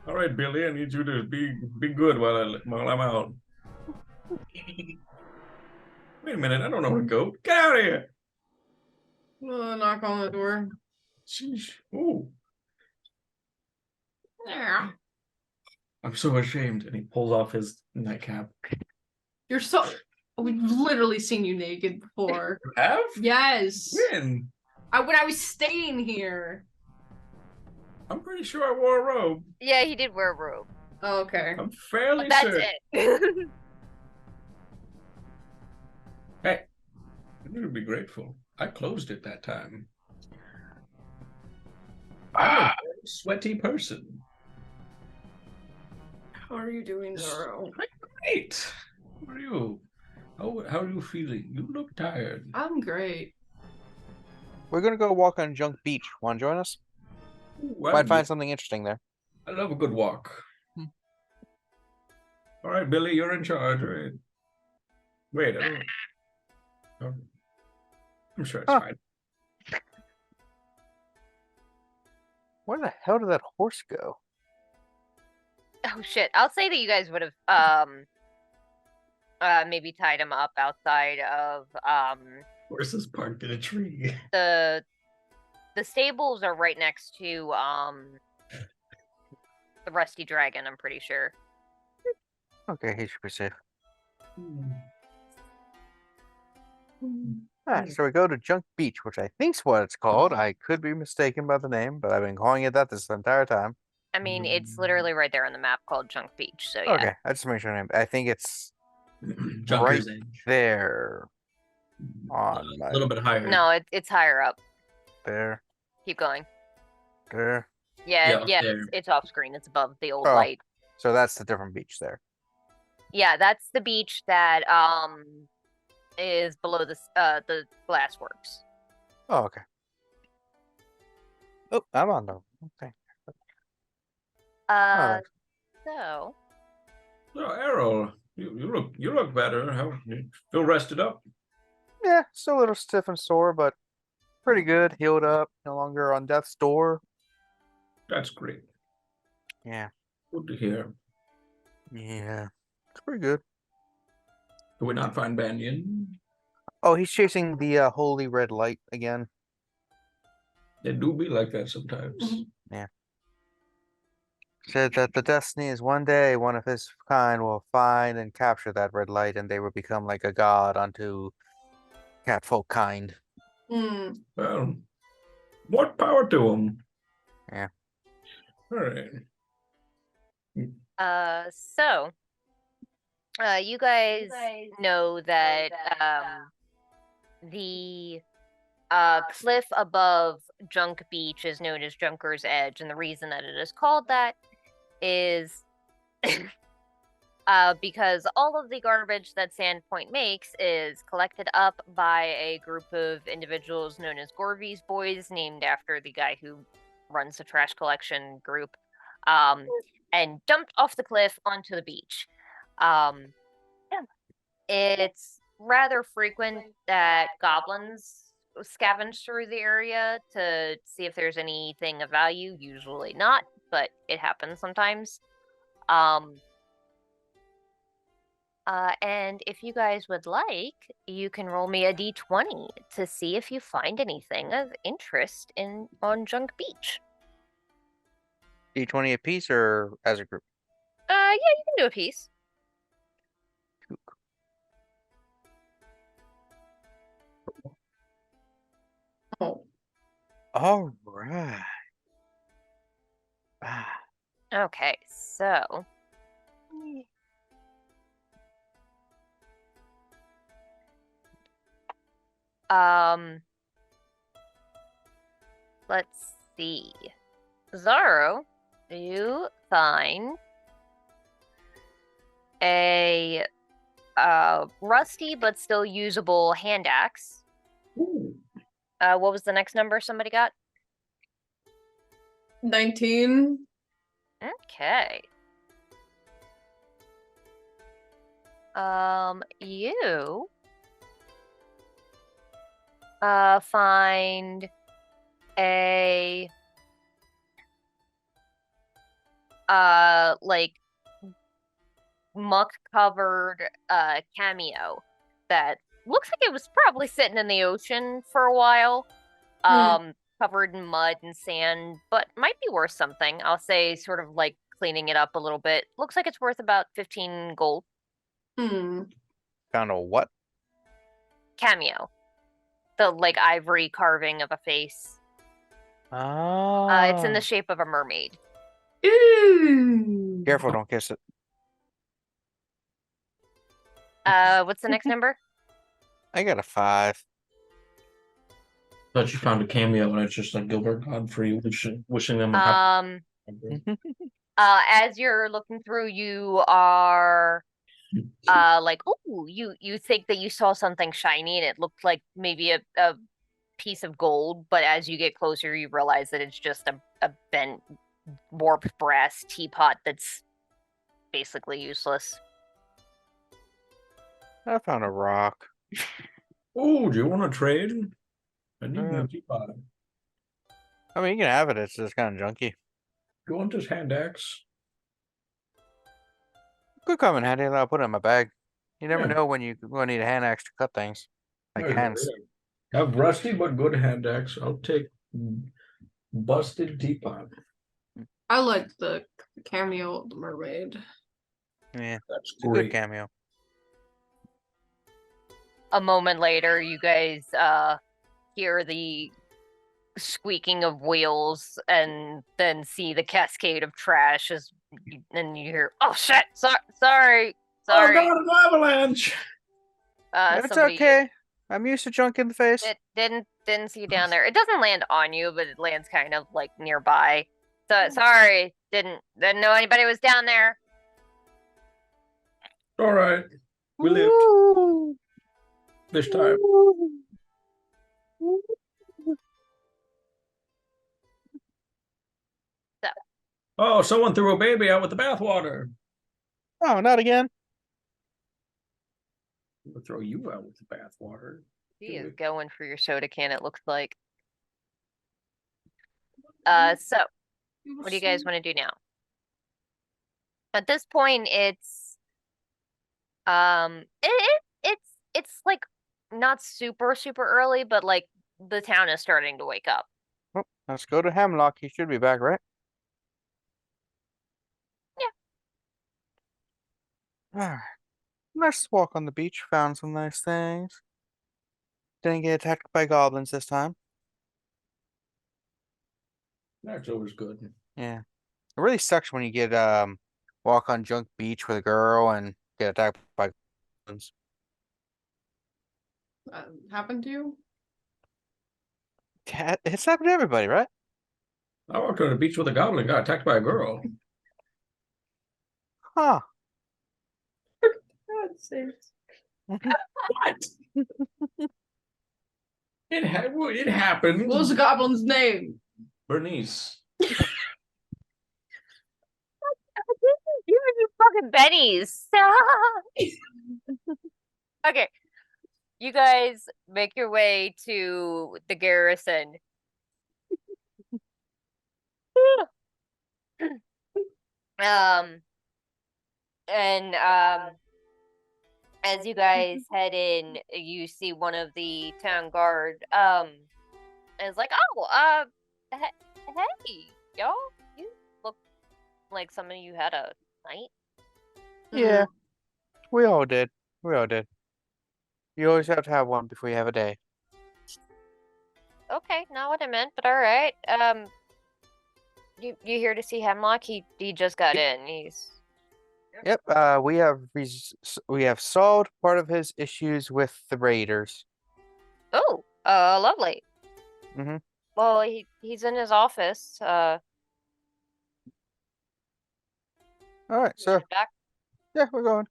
[SPEAKER 3] All right, Billy, I need you to be good while I'm out. Wait a minute, I don't know where to go. Get out of here!
[SPEAKER 4] knock on the door.
[SPEAKER 3] Sheesh. Ooh,
[SPEAKER 4] Yeah.
[SPEAKER 3] I'm so ashamed. And he pulls off his nightcap.
[SPEAKER 4] You're so we've literally seen you naked before.
[SPEAKER 3] You have?
[SPEAKER 4] Yes.
[SPEAKER 3] When?
[SPEAKER 4] When I was staying here.
[SPEAKER 3] I'm pretty sure I wore a robe.
[SPEAKER 2] Yeah, he did wear a robe.
[SPEAKER 4] Oh, okay.
[SPEAKER 3] I'm fairly
[SPEAKER 2] But that's
[SPEAKER 3] certain.
[SPEAKER 2] it.
[SPEAKER 3] Hey, you would be grateful. I closed it that time. I'm a very sweaty person.
[SPEAKER 4] How are you doing, Zaro?
[SPEAKER 3] Great. How are you? How are you feeling? You look tired.
[SPEAKER 4] I'm great.
[SPEAKER 1] We're gonna go walk on Junk Beach. Want to join us?
[SPEAKER 3] Ooh,
[SPEAKER 1] Might find something interesting there.
[SPEAKER 3] I love a good walk. All right, Billy, you're in charge, right? Wait, I don't... Oh. I'm sure it's fine.
[SPEAKER 1] Where the hell did that horse go?
[SPEAKER 2] Oh shit. I'll say that you guys would have maybe tied him up outside of
[SPEAKER 3] Horses parked in a tree.
[SPEAKER 2] the stables are right next to the Rusty Dragon, I'm pretty sure.
[SPEAKER 1] Okay, he should be safe.
[SPEAKER 3] Hmm.
[SPEAKER 1] So we go to Junk Beach, which I think's what it's called. I could be mistaken by the name, but I've been calling it that this entire time.
[SPEAKER 2] I mean, it's literally right there on the map called Junk Beach, so yeah.
[SPEAKER 1] Okay, I just make sure. I think it's
[SPEAKER 3] Junker's
[SPEAKER 1] right
[SPEAKER 3] Edge.
[SPEAKER 1] there
[SPEAKER 3] A
[SPEAKER 1] on my
[SPEAKER 3] little bit higher.
[SPEAKER 2] No, it's higher up.
[SPEAKER 1] there.
[SPEAKER 2] Keep going.
[SPEAKER 1] There.
[SPEAKER 2] Yeah,
[SPEAKER 3] Yeah,
[SPEAKER 2] it's off screen. It's above the old
[SPEAKER 1] Oh.
[SPEAKER 2] light.
[SPEAKER 1] So that's the different beach there.
[SPEAKER 2] Yeah, that's the beach that is below the glassworks.
[SPEAKER 1] Oh, okay. Oh, I'm on the okay.
[SPEAKER 2] So
[SPEAKER 3] So, Aarrol, you look better. How you feel rested up?
[SPEAKER 1] Yeah, still a little stiff and sore, but pretty good. Healed up. No longer on death's door.
[SPEAKER 3] That's great.
[SPEAKER 1] Yeah.
[SPEAKER 3] Good to hear.
[SPEAKER 1] Yeah. It's pretty good.
[SPEAKER 3] Do we not find Banyen?
[SPEAKER 1] Oh, he's chasing the holy red light again.
[SPEAKER 3] They do be like that sometimes.
[SPEAKER 1] Yeah. Said that the destiny is one day one of his kind will find and capture that red light, and they will become like a god unto catfolk kind.
[SPEAKER 3] Well, what power to them?
[SPEAKER 1] Yeah.
[SPEAKER 3] All right.
[SPEAKER 2] So you guys know that the cliff above Junk Beach is known as Junker's Edge, and the reason that it is called that is because all of the garbage that Sandpoint makes is collected up by a group of individuals known as Gorvy's Boys, named after the guy who runs the trash collection group, and dumped off the cliff onto the beach. It's rather frequent that goblins scavenge through the area to see if there's anything of value. Usually not, but it happens sometimes. And if you guys would like, you can roll me a d20 to see if you find anything of interest on Junk Beach.
[SPEAKER 1] D20 a piece or as a group?
[SPEAKER 2] Yeah, you can do a piece.
[SPEAKER 4] Oh.
[SPEAKER 1] All right.
[SPEAKER 2] Okay, so let's see. Zaro, you find a rusty but still usable hand axe.
[SPEAKER 3] Ooh.
[SPEAKER 2] What was the next number somebody got?
[SPEAKER 4] 19.
[SPEAKER 2] Okay. You find a like muck covered cameo that looks like it was probably sitting in the ocean for a while. Covered in mud and sand, but might be worth something. I'll say sort of like cleaning it up a little bit. Looks like it's worth about 15 gold.
[SPEAKER 1] Found a what?
[SPEAKER 2] Cameo. The like ivory carving of a face.
[SPEAKER 1] Oh.
[SPEAKER 2] It's in the shape of a mermaid.
[SPEAKER 4] Ooh.
[SPEAKER 1] Careful, don't kiss it.
[SPEAKER 2] What's the next number?
[SPEAKER 1] I got a 5.
[SPEAKER 3] Thought you found a cameo and it's just like Gilbert Godfrey wishing them a happy.
[SPEAKER 2] As you're looking through, you are like, oh, you think that you saw something shiny and it looked like maybe a piece of gold, but as you get closer, you realize that it's just a bent, warped brass teapot that's basically useless.
[SPEAKER 1] I found a rock.
[SPEAKER 3] Oh, do you want to trade? I need
[SPEAKER 1] Uh,
[SPEAKER 3] a teapot.
[SPEAKER 1] I mean, you can have it. It's just kind of junky.
[SPEAKER 3] You want this hand axe?
[SPEAKER 1] Could come in handy, and I'll put it in my bag. You never
[SPEAKER 3] Yeah.
[SPEAKER 1] know when you will need a hand axe to cut things. Like
[SPEAKER 3] Yeah,
[SPEAKER 1] hands.
[SPEAKER 3] yeah. Have rusty but good hand axe. I'll take busted teapot.
[SPEAKER 4] I like the cameo of the mermaid.
[SPEAKER 1] Yeah.
[SPEAKER 3] That's
[SPEAKER 1] It's a good
[SPEAKER 3] great.
[SPEAKER 1] cameo.
[SPEAKER 2] A moment later, you guys hear the squeaking of wheels and then see the cascade of trash and you hear, oh shit, sorry.
[SPEAKER 3] Oh god, an avalanche!
[SPEAKER 1] It's
[SPEAKER 2] Somebody
[SPEAKER 1] okay. I'm used to junk in the face.
[SPEAKER 2] didn't see you down there. It doesn't land on you, but it lands kind of like nearby. So sorry, didn't know anybody was down there.
[SPEAKER 3] All right, we lived this time.
[SPEAKER 2] So.
[SPEAKER 3] Oh, someone threw a baby out with the bathwater.
[SPEAKER 1] Oh, not again.
[SPEAKER 3] We'll throw you out with the bathwater.
[SPEAKER 2] He is going for your soda can, it looks like. So what do you guys want to do now? At this point, it's it's like not super early, but like the town is starting to wake up.
[SPEAKER 1] Oh, let's go to Hemlock. He should be back, right?
[SPEAKER 2] Yeah.
[SPEAKER 1] Alright. Let's walk on the beach. Found some nice things. Didn't get attacked by goblins this time.
[SPEAKER 3] That's always good.
[SPEAKER 1] Yeah. It really sucks when you get walk on junk beach with a girl and get attacked by goblins.
[SPEAKER 4] Happened to you?
[SPEAKER 1] It's happened to everybody, right?
[SPEAKER 3] I walked on the beach with a goblin, got attacked by a girl.
[SPEAKER 1] Huh.
[SPEAKER 4] God sakes.
[SPEAKER 3] What? It happened.
[SPEAKER 4] What was the goblin's name?
[SPEAKER 3] Bernice.
[SPEAKER 2] You fucking bennies. Okay. You guys make your way to the garrison. And as you guys head in, you see one of the town guard is like, oh, hey, y'all, you look like some of you had a night.
[SPEAKER 1] Yeah. We all did. We all did. You always have to have one before you have a day.
[SPEAKER 2] Okay, not what I meant, but all right. You here to see Hemlock? He just got in. He's
[SPEAKER 1] Yep. We have solved part of his issues with the raiders.
[SPEAKER 2] oh, lovely.
[SPEAKER 1] Mhm.
[SPEAKER 2] Well, he's in his office.
[SPEAKER 1] All right, so
[SPEAKER 2] Back.
[SPEAKER 1] yeah, we're going.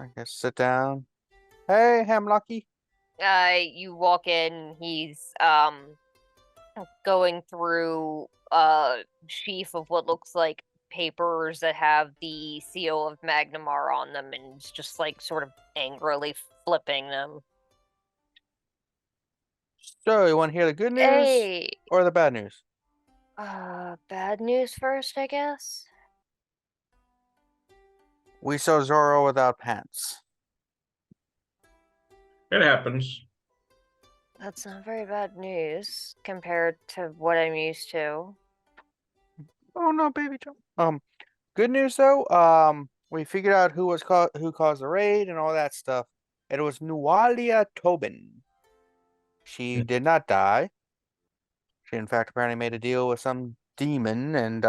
[SPEAKER 1] I guess sit down. Hey, Hemlocky.
[SPEAKER 2] You walk in. He's going through sheaf of what looks like papers that have the seal of Magnamar on them, and is just like sort of angrily flipping them.
[SPEAKER 1] So, you want to hear the good news
[SPEAKER 2] Hey,
[SPEAKER 1] or the bad news?
[SPEAKER 2] bad news first, I guess.
[SPEAKER 1] We saw Zoro without pants.
[SPEAKER 3] It happens.
[SPEAKER 2] That's not very bad news compared to what I'm used to.
[SPEAKER 1] Oh no, baby John. Good news though. We figured out who caused the raid and all that stuff. It was Nualia Tobin. She did not die. She in fact apparently made a deal with some demon and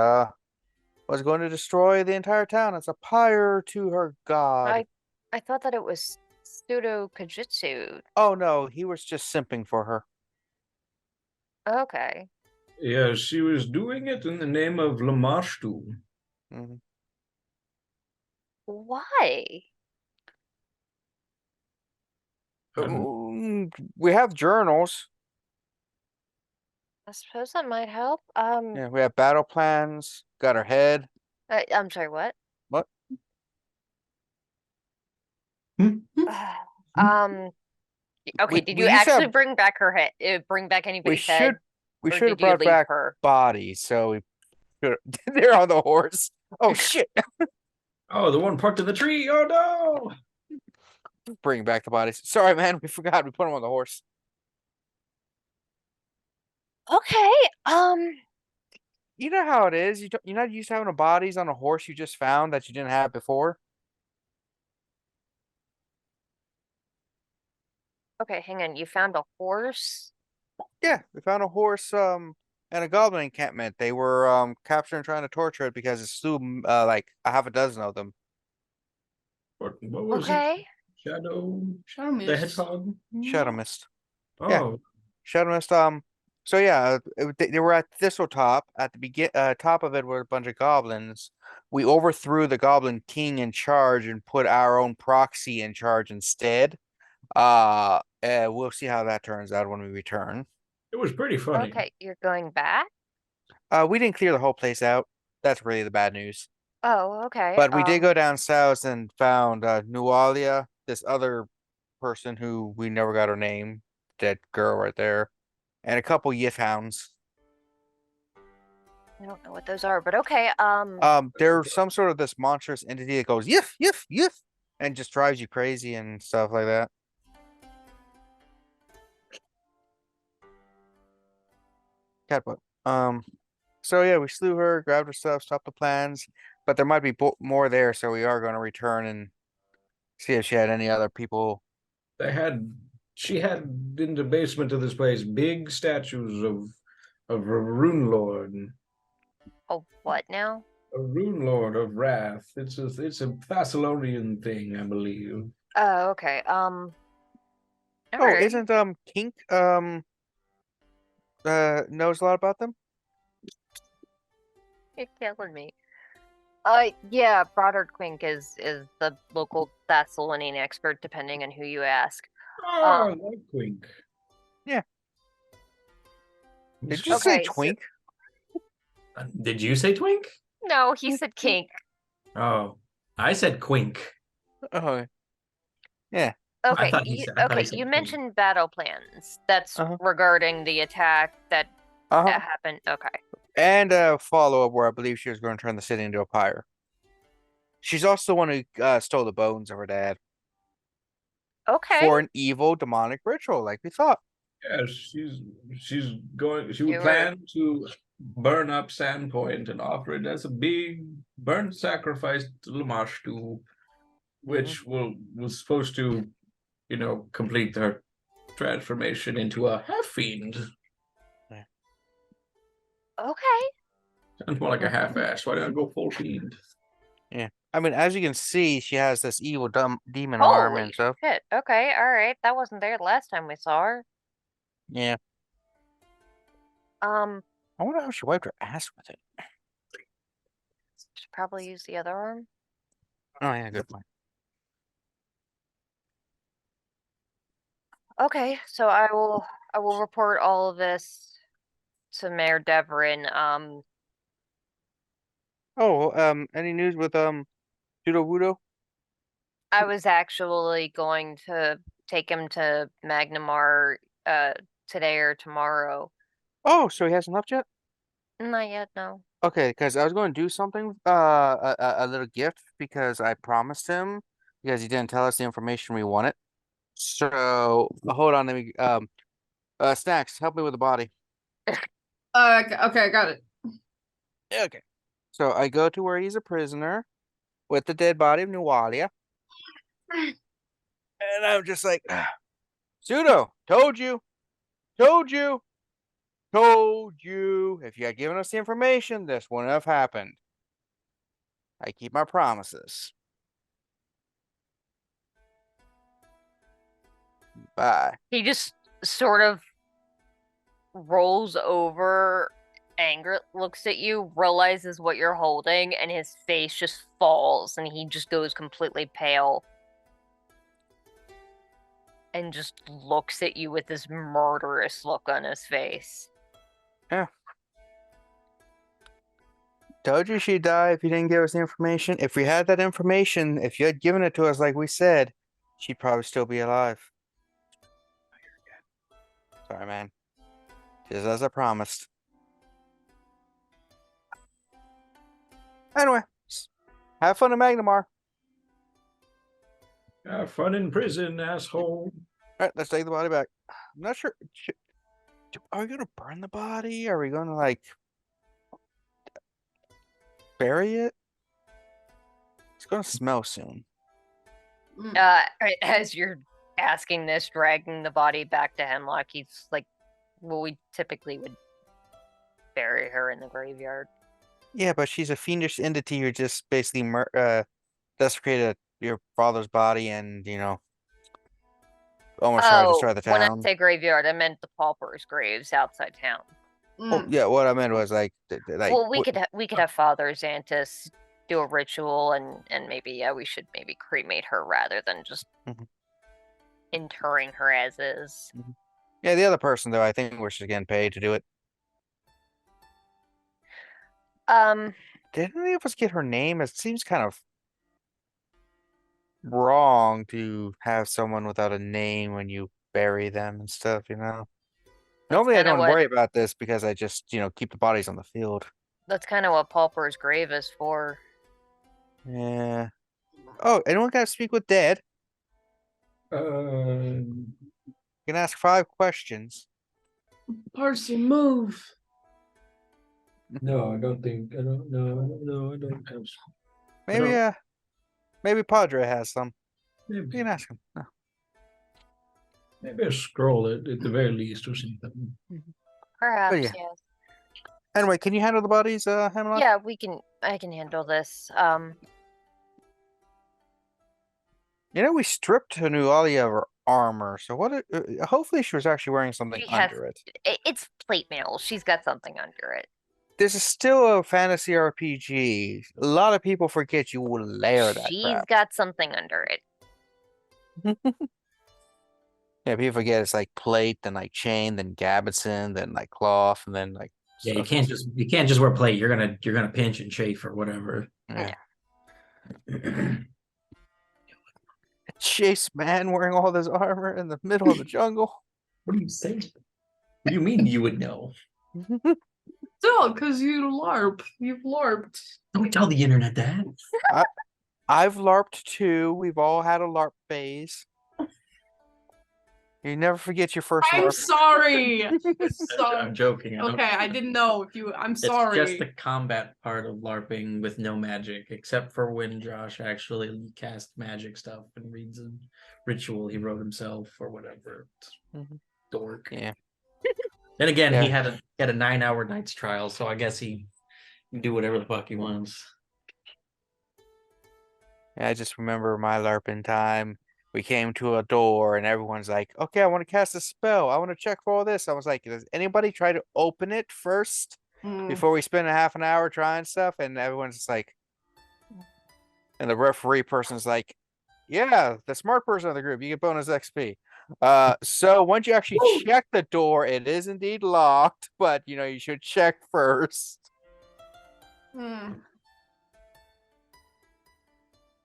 [SPEAKER 1] was going to destroy the entire town as a pyre to her god.
[SPEAKER 2] I thought that it was pseudo Kajitsu.
[SPEAKER 1] Oh no, he was just simping for her.
[SPEAKER 2] Okay.
[SPEAKER 3] Yeah, she was doing it in the name of Lamashtu.
[SPEAKER 1] Mhm.
[SPEAKER 2] Why?
[SPEAKER 1] We have journals.
[SPEAKER 2] I suppose that might help.
[SPEAKER 1] Yeah, we have battle plans. Got her head.
[SPEAKER 2] I'm sorry, what?
[SPEAKER 1] What?
[SPEAKER 2] Okay, did
[SPEAKER 1] we
[SPEAKER 2] you
[SPEAKER 1] used to
[SPEAKER 2] actually
[SPEAKER 1] have-
[SPEAKER 2] bring back her head? Bring back
[SPEAKER 1] We
[SPEAKER 2] anybody's head?
[SPEAKER 1] should
[SPEAKER 2] Or
[SPEAKER 1] have
[SPEAKER 2] did you
[SPEAKER 1] brought
[SPEAKER 2] leave
[SPEAKER 1] back
[SPEAKER 2] her?
[SPEAKER 1] bodies. So we they're on the horse. Oh shit!
[SPEAKER 3] Oh, the one parked in the tree. Oh no!
[SPEAKER 1] Bring back the bodies. Sorry, man. We forgot. We put them on the horse.
[SPEAKER 2] Okay.
[SPEAKER 1] You know how it is. You're not used to having the bodies on a horse you just found that you didn't have before.
[SPEAKER 2] Okay, hang on. You found a horse?
[SPEAKER 1] Yeah, we found a horse and a goblin encampment. They were capturing and trying to torture it because it slew like a half a dozen of them.
[SPEAKER 3] What was it?
[SPEAKER 2] Okay.
[SPEAKER 4] Shadow
[SPEAKER 3] The
[SPEAKER 4] Mist.
[SPEAKER 3] hedgehog.
[SPEAKER 1] Shadow Mist. Yeah.
[SPEAKER 3] Oh,
[SPEAKER 1] Shadow Mist. So yeah, they were at Thistletop. At the top of it were a bunch of goblins. We overthrew the Goblin King in charge and put our own proxy in charge instead. We'll see how that turns out when we return.
[SPEAKER 3] it was pretty funny.
[SPEAKER 2] Okay, you're going back?
[SPEAKER 1] We didn't clear the whole place out. That's really the bad news.
[SPEAKER 2] Oh, okay.
[SPEAKER 1] But we did go down south and found Nualia, this other person who we never got her name, dead girl right there, and a couple Yith hounds.
[SPEAKER 2] I don't know what those are, but okay.
[SPEAKER 1] There's some sort of this monstrous entity that goes yiff, yiff, yiff, and just drives you crazy and stuff like that. Catbook. So yeah, we slew her, grabbed her stuff, stopped the plans, but there might be more there, so we are going to return and see if she had any other people.
[SPEAKER 3] She had in the basement of this place big statues of a rune lord.
[SPEAKER 2] Oh, what now?
[SPEAKER 3] A rune lord of wrath. It's a Thessalonian thing, I believe.
[SPEAKER 2] Oh, okay. All
[SPEAKER 1] Oh,
[SPEAKER 2] right.
[SPEAKER 1] isn't Kink knows a lot about them?
[SPEAKER 2] You're killing me. Yeah, Brodard Quink is the local Thessalonian expert, depending on who you ask.
[SPEAKER 3] Oh, I like Twink.
[SPEAKER 1] Yeah. Did you
[SPEAKER 2] Okay,
[SPEAKER 1] say
[SPEAKER 2] so-
[SPEAKER 1] twink?
[SPEAKER 3] Did you say twink?
[SPEAKER 2] No, he said kink.
[SPEAKER 3] Oh, I said quink.
[SPEAKER 1] Oh, yeah.
[SPEAKER 2] Okay,
[SPEAKER 3] thought he said- I thought he said
[SPEAKER 2] you
[SPEAKER 3] kink.
[SPEAKER 2] mentioned battle plans. That's
[SPEAKER 1] Uh-huh.
[SPEAKER 2] regarding the attack that happened. Okay.
[SPEAKER 1] And a follow-up where I believe she was going to turn the city into a pyre. She's also the one who stole the bones of her dad
[SPEAKER 2] Okay.
[SPEAKER 1] for an evil demonic ritual, like we thought.
[SPEAKER 3] Yes, she's going. She would
[SPEAKER 2] You were-
[SPEAKER 3] plan to burn up Sandpoint and offer it as a big burnt sacrifice to Lamashtu, which was supposed to, complete her transformation into a half fiend.
[SPEAKER 2] Okay.
[SPEAKER 3] Sounds more like a half-ass. Why don't I go full fiend?
[SPEAKER 1] Yeah. I mean, as you can see, she has this evil demon arm
[SPEAKER 2] Holy
[SPEAKER 1] and stuff.
[SPEAKER 2] shit. Okay, all right. That wasn't there the last time we saw her.
[SPEAKER 1] Yeah. I wonder how she wiped her ass with it.
[SPEAKER 2] Should probably use the other arm.
[SPEAKER 1] Oh yeah, good point.
[SPEAKER 2] Okay, so I will report all of this to Mayor Deverin.
[SPEAKER 1] Oh, any news with Judo Wudo?
[SPEAKER 2] I was actually going to take him to Magnamar today or tomorrow.
[SPEAKER 1] Oh, so he hasn't left yet?
[SPEAKER 2] Not yet, no.
[SPEAKER 1] Okay, because I was going to do something, a little gift because I promised him because he didn't tell us the information we wanted. So hold on, let me Snax, help me with the body.
[SPEAKER 4] Okay, I got it.
[SPEAKER 1] Okay. So I go to where he's a prisoner with the dead body of Nualia. And I'm just like, Pseudo, told you. Told you. Told you. If you had given us the information, this wouldn't have happened. I keep my promises. Bye.
[SPEAKER 2] He just sort of rolls over, anger, looks at you, realizes what you're holding, and his face just falls, and he just goes completely pale. And just looks at you with this murderous look on his face.
[SPEAKER 1] Yeah. Told you she'd die if you didn't give us the information. If we had that information, if you had given it to us like we said, she'd probably still be alive. Sorry, man. Just as I promised. Anyway, Have fun in Magnamar.
[SPEAKER 3] Have fun in prison, asshole.
[SPEAKER 1] All right, let's take the body back. I'm not sure. Are we gonna burn the body? Are we gonna like bury it? It's gonna smell soon.
[SPEAKER 2] As you're asking this, dragging the body back to Hemlock, he's like, well, we typically would bury her in the graveyard.
[SPEAKER 1] Yeah, but she's a fiendish entity who just basically desecrated your father's body and, almost tried to destroy the
[SPEAKER 2] When I
[SPEAKER 1] town.
[SPEAKER 2] say graveyard, I meant the paupers' graves outside town.
[SPEAKER 1] Oh, yeah, what I meant was like
[SPEAKER 2] well, we could have Father Xantus do a ritual and maybe we should maybe cremate her rather than just interring her as is.
[SPEAKER 1] Yeah, the other person though, I think we're just getting paid to do it. Did any of us get her name? It seems kind of wrong to have someone without a name when you bury them and stuff, Normally I don't worry about this because I just, keep the bodies on the field.
[SPEAKER 2] That's kind of what Pauper's grave is for.
[SPEAKER 1] Yeah. Oh, anyone got to speak with Dad?
[SPEAKER 3] You
[SPEAKER 1] can ask 5 questions.
[SPEAKER 5] Parsley, move.
[SPEAKER 3] No, I don't think. I don't. No, I don't have.
[SPEAKER 1] Maybe maybe Padre has some.
[SPEAKER 3] Maybe.
[SPEAKER 1] You can ask him. No.
[SPEAKER 3] Maybe a scroll at the very least or something.
[SPEAKER 2] Perhaps,
[SPEAKER 1] yeah.
[SPEAKER 2] yes.
[SPEAKER 1] Anyway, can you handle the bodies, Hemlock?
[SPEAKER 2] Yeah, I can handle this.
[SPEAKER 1] We stripped Nualia of her armor, so what? Hopefully she was actually wearing something under it.
[SPEAKER 2] It's plate mail. She's got something under it.
[SPEAKER 1] This is still a fantasy RPG. A lot of people forget you will layer that
[SPEAKER 2] She's
[SPEAKER 1] crap.
[SPEAKER 2] got something under it.
[SPEAKER 1] Yeah, people forget it's like plate, then like chain, then gabardine, then like cloth, and then like.
[SPEAKER 3] Yeah, you can't just wear plate. You're gonna pinch and chafe or whatever.
[SPEAKER 1] Yeah. Chase man wearing all this armor in the middle of the jungle.
[SPEAKER 3] What are you saying? What do you mean you would know?
[SPEAKER 5] Still, because you LARP. You've LARPed.
[SPEAKER 3] Don't tell the internet that.
[SPEAKER 1] I've LARPed too. We've all had a LARP phase. You never forget your first
[SPEAKER 5] I'm
[SPEAKER 1] LARP.
[SPEAKER 5] sorry.
[SPEAKER 3] I'm joking.
[SPEAKER 5] Okay, I didn't know if you. I'm sorry.
[SPEAKER 3] It's just the combat part of LARPing with no magic, except for when Josh actually casts magic stuff and reads a ritual he wrote himself or whatever. Dork.
[SPEAKER 1] Yeah.
[SPEAKER 3] Then again, he had a 9-hour Knight's Trial, so I guess he can do whatever the fuck he wants.
[SPEAKER 1] Yeah, I just remember my LARPing time. We came to a door and everyone's like, okay, I want to cast a spell. I want to check for all this. I was like, does anybody try to open it first before we spend a half an hour trying stuff? And everyone's just like, and the referee person's like, yeah, the smart person of the group, you get bonus XP. So once you actually check the door, it is indeed locked, but you should check first.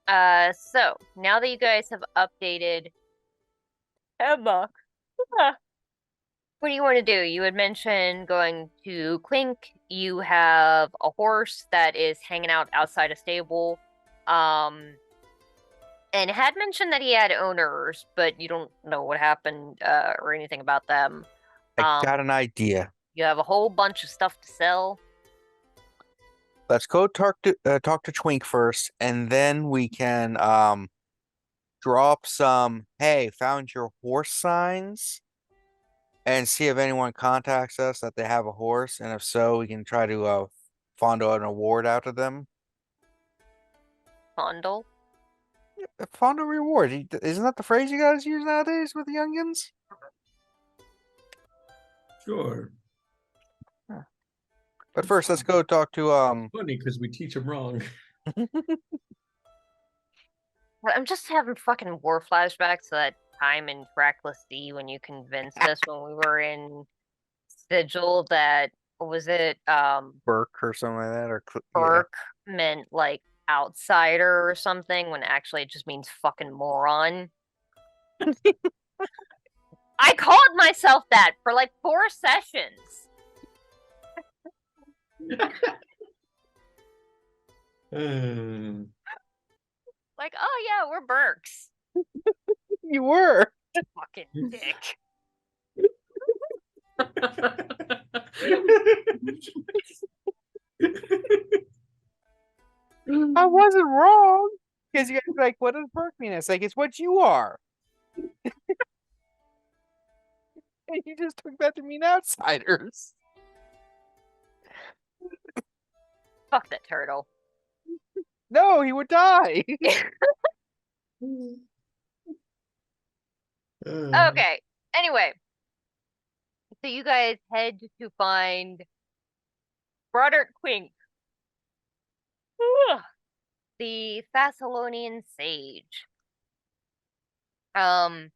[SPEAKER 2] So now that you guys have updated Hemlock, what do you want to do? You had mentioned going to Clink. You have a horse that is hanging out outside a stable. And had mentioned that he had owners, but you don't know what happened or anything about them.
[SPEAKER 1] I got an idea.
[SPEAKER 2] You have a whole bunch of stuff to sell.
[SPEAKER 1] Let's go talk to Twink first, and then we can drop some, hey, found your horse signs, and see if anyone contacts us that they have a horse, and if so, we can try to fondle an award out of them.
[SPEAKER 2] Fondle?
[SPEAKER 1] Yeah, fondle reward. Isn't that the phrase you guys use nowadays with the youngins?
[SPEAKER 3] Sure.
[SPEAKER 1] But first, let's go talk to
[SPEAKER 3] Funny because we teach them wrong.
[SPEAKER 2] I'm just having fucking war flashbacks to that time in Trackless D when you convinced us when we were in Sigil that, what was it?
[SPEAKER 1] Burke or something like that, or
[SPEAKER 2] Burke meant like outsider or something when actually it just means fucking moron. I called myself that for like 4 sessions. Like, oh yeah, we're Berks.
[SPEAKER 1] You were.
[SPEAKER 2] Fucking dick.
[SPEAKER 1] I wasn't wrong. Because you guys are like, what does perk mean? It's like, it's what you are. And you just took that to mean outsiders.
[SPEAKER 2] Fuck that turtle.
[SPEAKER 1] No, he would die.
[SPEAKER 2] Okay. Anyway, so you guys head to find Broderick Quink, the Thessalonian sage. Um.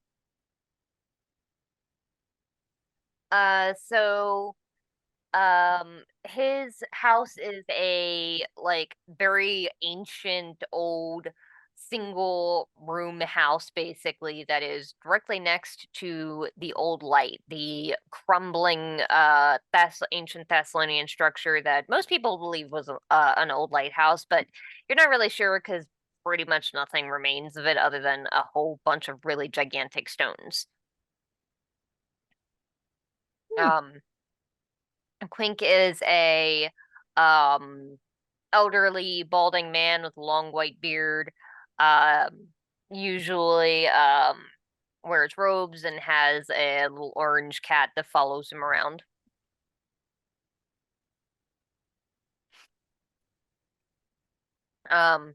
[SPEAKER 2] So his house is a like very ancient old single room house basically that is directly next to the old light, the crumbling ancient Thessalonian structure that most people believe was an old lighthouse, but you're not really sure because pretty much nothing remains of it other than a whole bunch of really gigantic stones. Um Quink is a um elderly balding man with a long white beard, um usually wears robes and has a little orange cat that follows him around. Um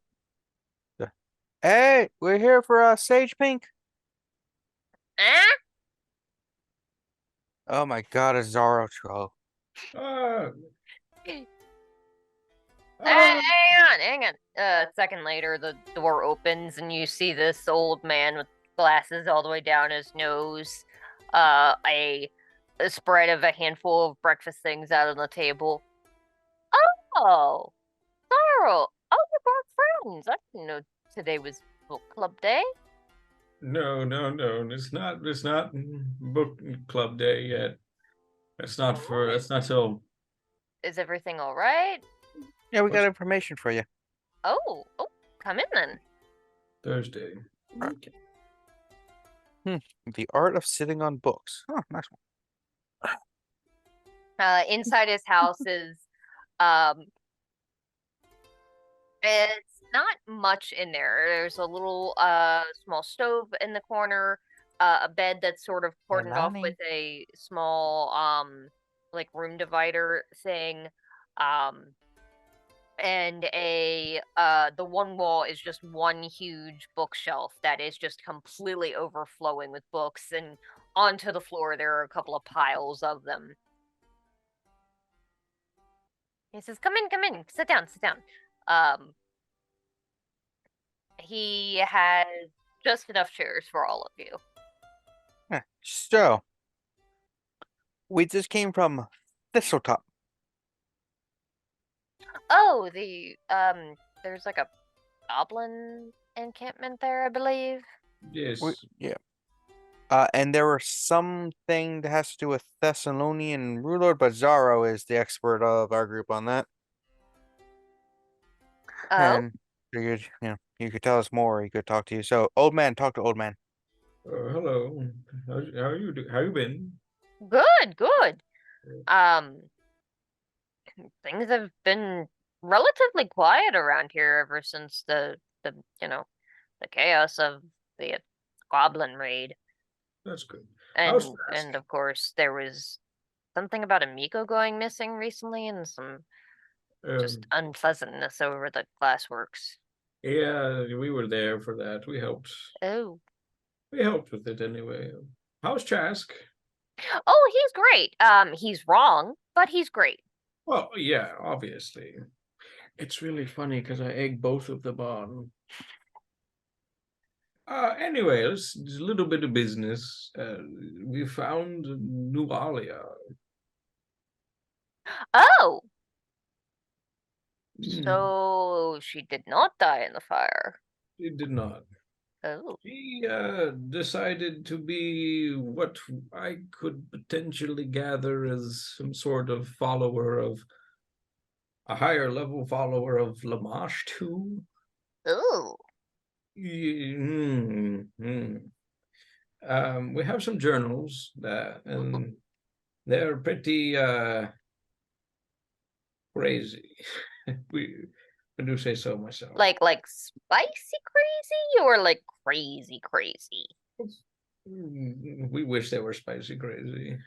[SPEAKER 1] Hey, we're here for Sage Pink.
[SPEAKER 2] eh?
[SPEAKER 1] Oh my god, a Zaro troll.
[SPEAKER 3] uh,
[SPEAKER 2] Hang on. A second later, the door opens and you see this old man with glasses all the way down his nose. A spread of a handful of breakfast things out on the table. Oh, Aarrol. Oh, you brought friends. I didn't know today was book club day.
[SPEAKER 3] no, no, no. It's not book club day yet. That's not till
[SPEAKER 2] Is everything all right?
[SPEAKER 1] Yeah, we got
[SPEAKER 3] What's-
[SPEAKER 1] information for you.
[SPEAKER 2] Oh, come in then.
[SPEAKER 3] Thursday.
[SPEAKER 1] Okay. The art of sitting on books. Oh, nice one.
[SPEAKER 2] Inside his house is um it's not much in there. There's a little small stove in the corner, a bed that's sort of cordoned off with a small like room divider thing. Um and the one wall is just one huge bookshelf that is just completely overflowing with books, and onto the floor there are a couple of piles of them. He says, come in, sit down. Um He has just enough chairs for all of you.
[SPEAKER 1] So, we just came from Thistletop.
[SPEAKER 2] Oh, there's like a goblin encampment there, I believe.
[SPEAKER 3] Yes.
[SPEAKER 1] Yeah. And there was something that has to do with Thessalonian Runelord, but Zaro is the expert of our group on that.
[SPEAKER 2] Oh,
[SPEAKER 1] And figured, you could tell us more, he could talk to you. So, old man, talk to old man.
[SPEAKER 3] Hello. How you how you been?
[SPEAKER 2] good. Um, things have been relatively quiet around here ever since the the chaos of the goblin raid.
[SPEAKER 3] That's good.
[SPEAKER 2] And of course there was something about a Miko going missing recently and some just unpleasantness over the glassworks.
[SPEAKER 3] Yeah, we were there for that. We helped.
[SPEAKER 2] Oh.
[SPEAKER 3] We helped with it anyway. How's Chask?
[SPEAKER 2] Oh, he's great. He's wrong, but he's great.
[SPEAKER 3] Well, yeah, obviously. It's really funny because I egged both of them on. Anyway, let's a little bit of business. We found Nualia.
[SPEAKER 2] Oh,
[SPEAKER 3] Hmm,
[SPEAKER 2] so she did not die in the fire.
[SPEAKER 3] it did not.
[SPEAKER 2] Oh.
[SPEAKER 3] She decided to be what I could potentially gather as some sort of follower of a higher level follower of Lamash too.
[SPEAKER 2] Oh.
[SPEAKER 3] We have some journals that, and they're pretty crazy. we I do say so myself.
[SPEAKER 2] Like spicy crazy or like crazy crazy?
[SPEAKER 3] We wish they were spicy crazy.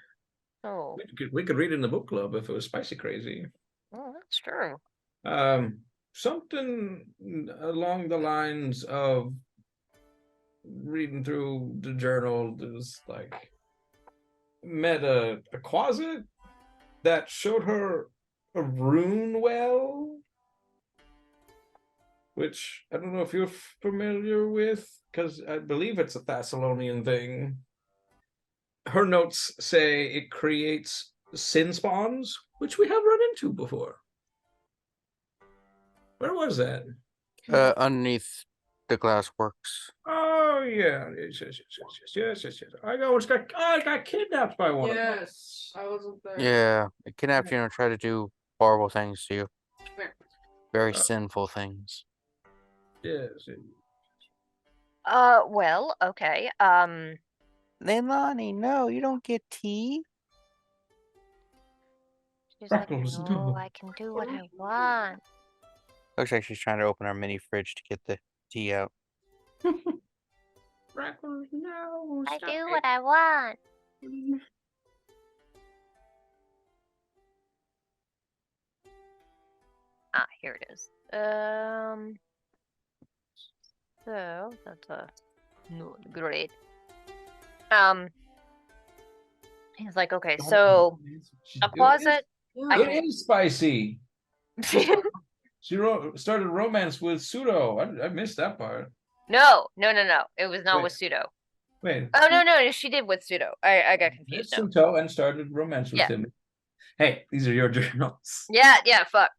[SPEAKER 2] Oh,
[SPEAKER 3] We could read in the book club if it was spicy crazy.
[SPEAKER 2] oh, that's true.
[SPEAKER 3] Something along the lines of reading through the journal is like met a closet that showed her a rune well, which I don't know if you're familiar with, because I believe it's a Thessalonian thing. Her notes say it creates sin spawns, which we have run into before. Where was that?
[SPEAKER 1] Underneath the glass works.
[SPEAKER 3] Oh yeah, yes. I got kidnapped by one.
[SPEAKER 4] Yes, I wasn't there.
[SPEAKER 1] Yeah, it kidnapped you and tried to do horrible things to you.
[SPEAKER 4] Fair.
[SPEAKER 1] Very sinful things.
[SPEAKER 3] Yes.
[SPEAKER 2] Well, okay.
[SPEAKER 1] Leilani, no, you don't get tea.
[SPEAKER 2] She's like,
[SPEAKER 3] Freckles,
[SPEAKER 2] no,
[SPEAKER 3] no.
[SPEAKER 2] I can do what I want.
[SPEAKER 1] Looks like she's trying to open our mini fridge to get the tea out.
[SPEAKER 3] Freckles, no.
[SPEAKER 2] I
[SPEAKER 3] Stop
[SPEAKER 2] do
[SPEAKER 3] it.
[SPEAKER 2] what I want. Ah, here it is. So that's not great. He's like, okay, so a closet.
[SPEAKER 3] It is spicy. She started romance with Pseudo. I missed that part.
[SPEAKER 2] No. It was not
[SPEAKER 3] Wait.
[SPEAKER 2] with Pseudo.
[SPEAKER 3] Wait.
[SPEAKER 2] Oh no, she did with Pseudo. I got confused. No.
[SPEAKER 3] Pseudo and started romance with him. Hey, these are your journals.
[SPEAKER 2] Yeah, fuck.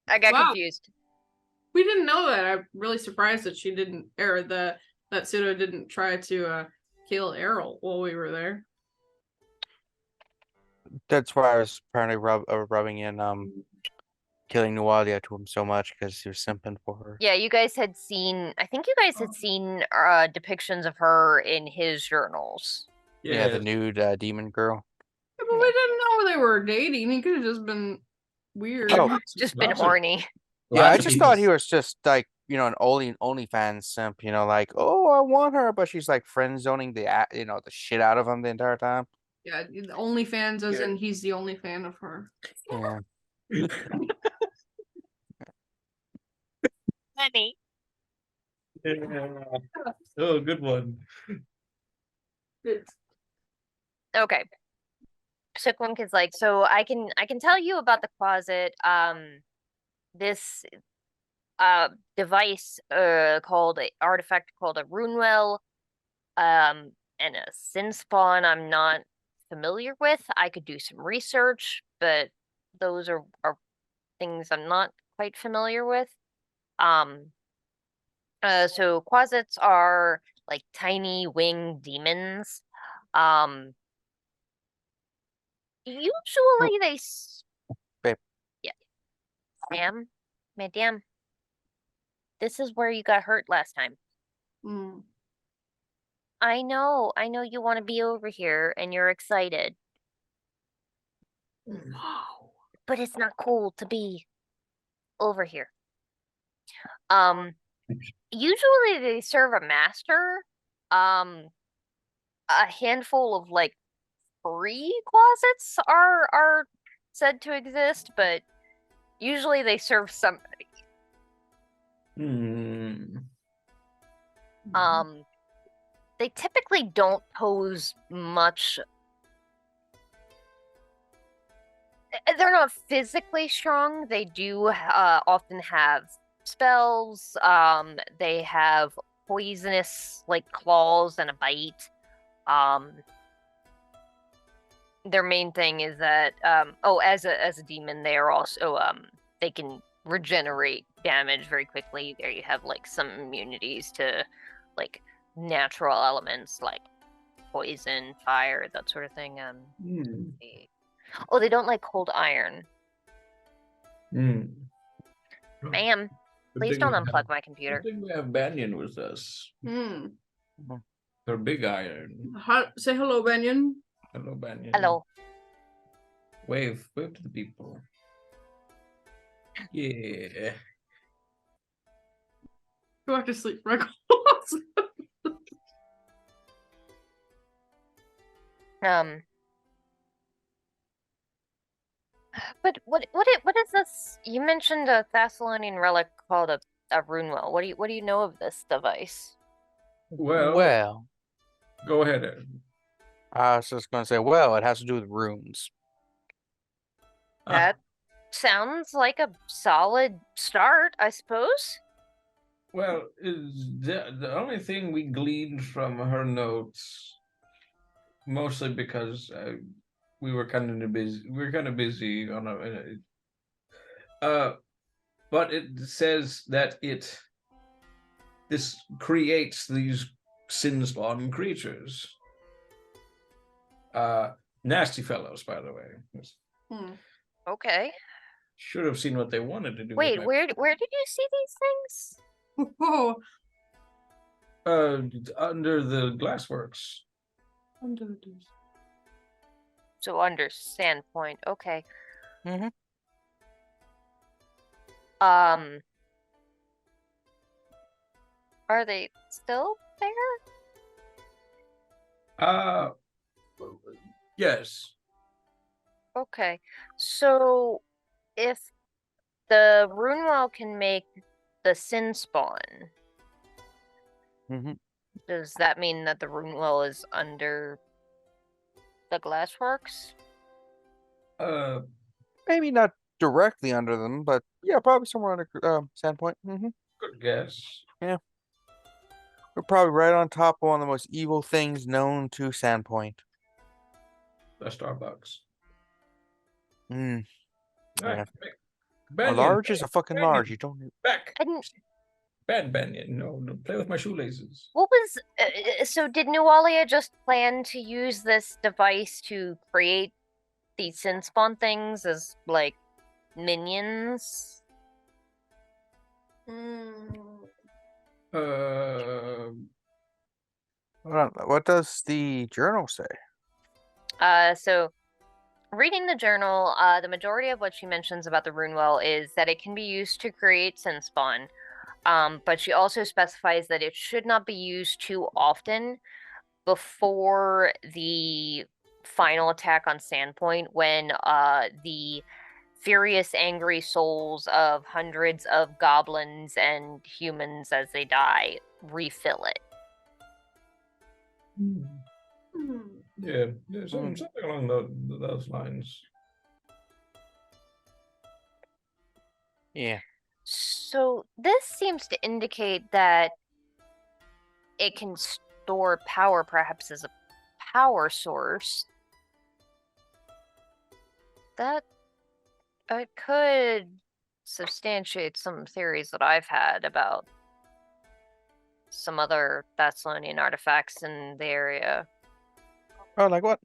[SPEAKER 2] I got
[SPEAKER 4] Wow.
[SPEAKER 2] confused.
[SPEAKER 4] We didn't know that. I'm really surprised that she didn't, or that Pseudo didn't try to kill Aarrol while we were there.
[SPEAKER 1] That's why I was apparently rubbing in killing Nualia to him so much because he was simping for her.
[SPEAKER 2] Yeah, you guys had seen. I think you guys had seen depictions of her in his journals.
[SPEAKER 1] Yeah, the nude demon girl.
[SPEAKER 4] Yeah, but we didn't know they were dating. He could have just been weird.
[SPEAKER 1] Oh.
[SPEAKER 2] It's just been horny.
[SPEAKER 1] Yeah, I just thought he was just like, you know, an OnlyFans simp, you know, like, oh, I want her, but she's like friend zoning the shit out of him the entire time.
[SPEAKER 4] Yeah, the OnlyFans as in he's the only fan of her.
[SPEAKER 1] Yeah.
[SPEAKER 2] Honey.
[SPEAKER 3] Oh, good one.
[SPEAKER 2] Okay. So Quink is like, so I can tell you about the closet. This device called a artifact called a runewell and a sin spawn I'm not familiar with. I could do some research, but those are things I'm not quite familiar with. So closets are like tiny winged demons. Usually they
[SPEAKER 1] Babe.
[SPEAKER 2] Yeah. Madame, this is where you got hurt last time. I know you want to be over here and you're excited.
[SPEAKER 3] Wow.
[SPEAKER 2] But it's not cool to be over here. Usually they serve a master. A handful of like free closets are said to exist, but usually they serve somebody. They typically don't pose much. They're not physically strong. They do often have spells. They have poisonous like claws and a bite. Their main thing is that as a demon, they are also they can regenerate damage very quickly. There you have like some immunities to like natural elements like poison, fire, that sort of thing. They don't like cold iron. Ma'am. Please don't unplug my computer.
[SPEAKER 3] I think we have Banyen with us. Her big iron.
[SPEAKER 4] Say hello, Banyen.
[SPEAKER 3] Hello, Banyen.
[SPEAKER 2] Hello.
[SPEAKER 3] Wave to the people. Yeah.
[SPEAKER 4] Go back to sleep, Freckles.
[SPEAKER 2] But what is this? You mentioned a Thessalonian relic called a runewell. What do you know of this device?
[SPEAKER 3] Well, go ahead, Aaron.
[SPEAKER 1] I was just going to say, well, it has to do with runes.
[SPEAKER 2] That sounds like a solid start, I suppose.
[SPEAKER 3] Well, the only thing we gleaned from her notes, mostly because we were kind of busy. We were kind of busy on but it says that this creates these sin spawn creatures. Nasty fellows, by the way.
[SPEAKER 2] Okay.
[SPEAKER 3] Should have seen what they wanted to do.
[SPEAKER 2] Wait, where did you see these things?
[SPEAKER 4] Oh,
[SPEAKER 3] under the glassworks.
[SPEAKER 2] So under Sandpoint. Okay. Are they still there?
[SPEAKER 3] Yes.
[SPEAKER 2] Okay. So if the runewell can make the sin spawn, does that mean that the runewell is under the glassworks?
[SPEAKER 1] Maybe not directly under them, but yeah, probably somewhere under Sandpoint.
[SPEAKER 3] Good guess.
[SPEAKER 1] Yeah. We're probably right on top of one of the most evil things known to Sandpoint.
[SPEAKER 3] The Starbucks.
[SPEAKER 1] Yeah.
[SPEAKER 3] Right.
[SPEAKER 1] A large is a fucking large. You don't need...
[SPEAKER 3] Back. Banyen. No, play with my shoelaces.
[SPEAKER 2] What was so? Did Nualia just plan to use this device to create these sin spawn things as like minions?
[SPEAKER 1] What does the journal say?
[SPEAKER 2] So reading the journal, the majority of what she mentions about the runewell is that it can be used to create sin spawn. But she also specifies that it should not be used too often before the final attack on Sandpoint, when the furious, angry souls of hundreds of goblins and humans as they die refill it.
[SPEAKER 3] Yeah, something along those lines.
[SPEAKER 1] Yeah.
[SPEAKER 2] So this seems to indicate that it can store power, perhaps as a power source. That it could substantiate some theories that I've had about some other Thessalonian artifacts in the area.
[SPEAKER 1] Oh, like what?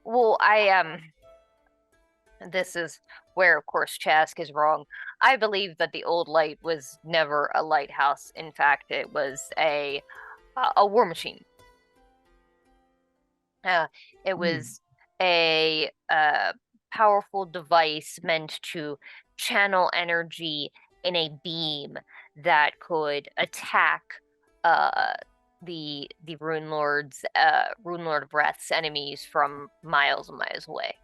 [SPEAKER 2] Well, this is where, of course, Chask is wrong. I believe that the Old Light was never a lighthouse. In fact, it was a war machine. It was a powerful device meant to channel energy in a beam that could attack the Runelords, Runelord of Wrath's enemies from miles and miles away.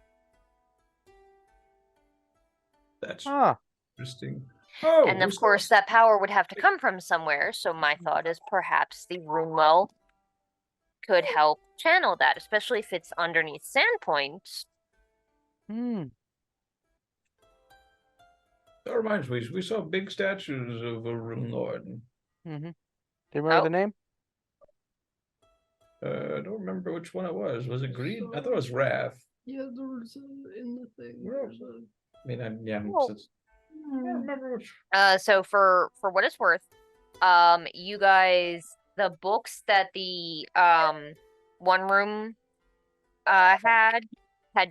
[SPEAKER 3] That's interesting.
[SPEAKER 2] And of course, that power would have to come from somewhere. So my thought is perhaps the runewell could help channel that, especially if it's underneath Sandpoint.
[SPEAKER 3] That reminds me, we saw big statues of a Runelord.
[SPEAKER 1] Do you remember the name?
[SPEAKER 3] I don't remember which one it was. Was it green? I thought it was Wrath.
[SPEAKER 5] Yeah, there was in the thing.
[SPEAKER 3] I mean, I don't remember which.
[SPEAKER 2] So for what it's worth, you guys, the books that the one room had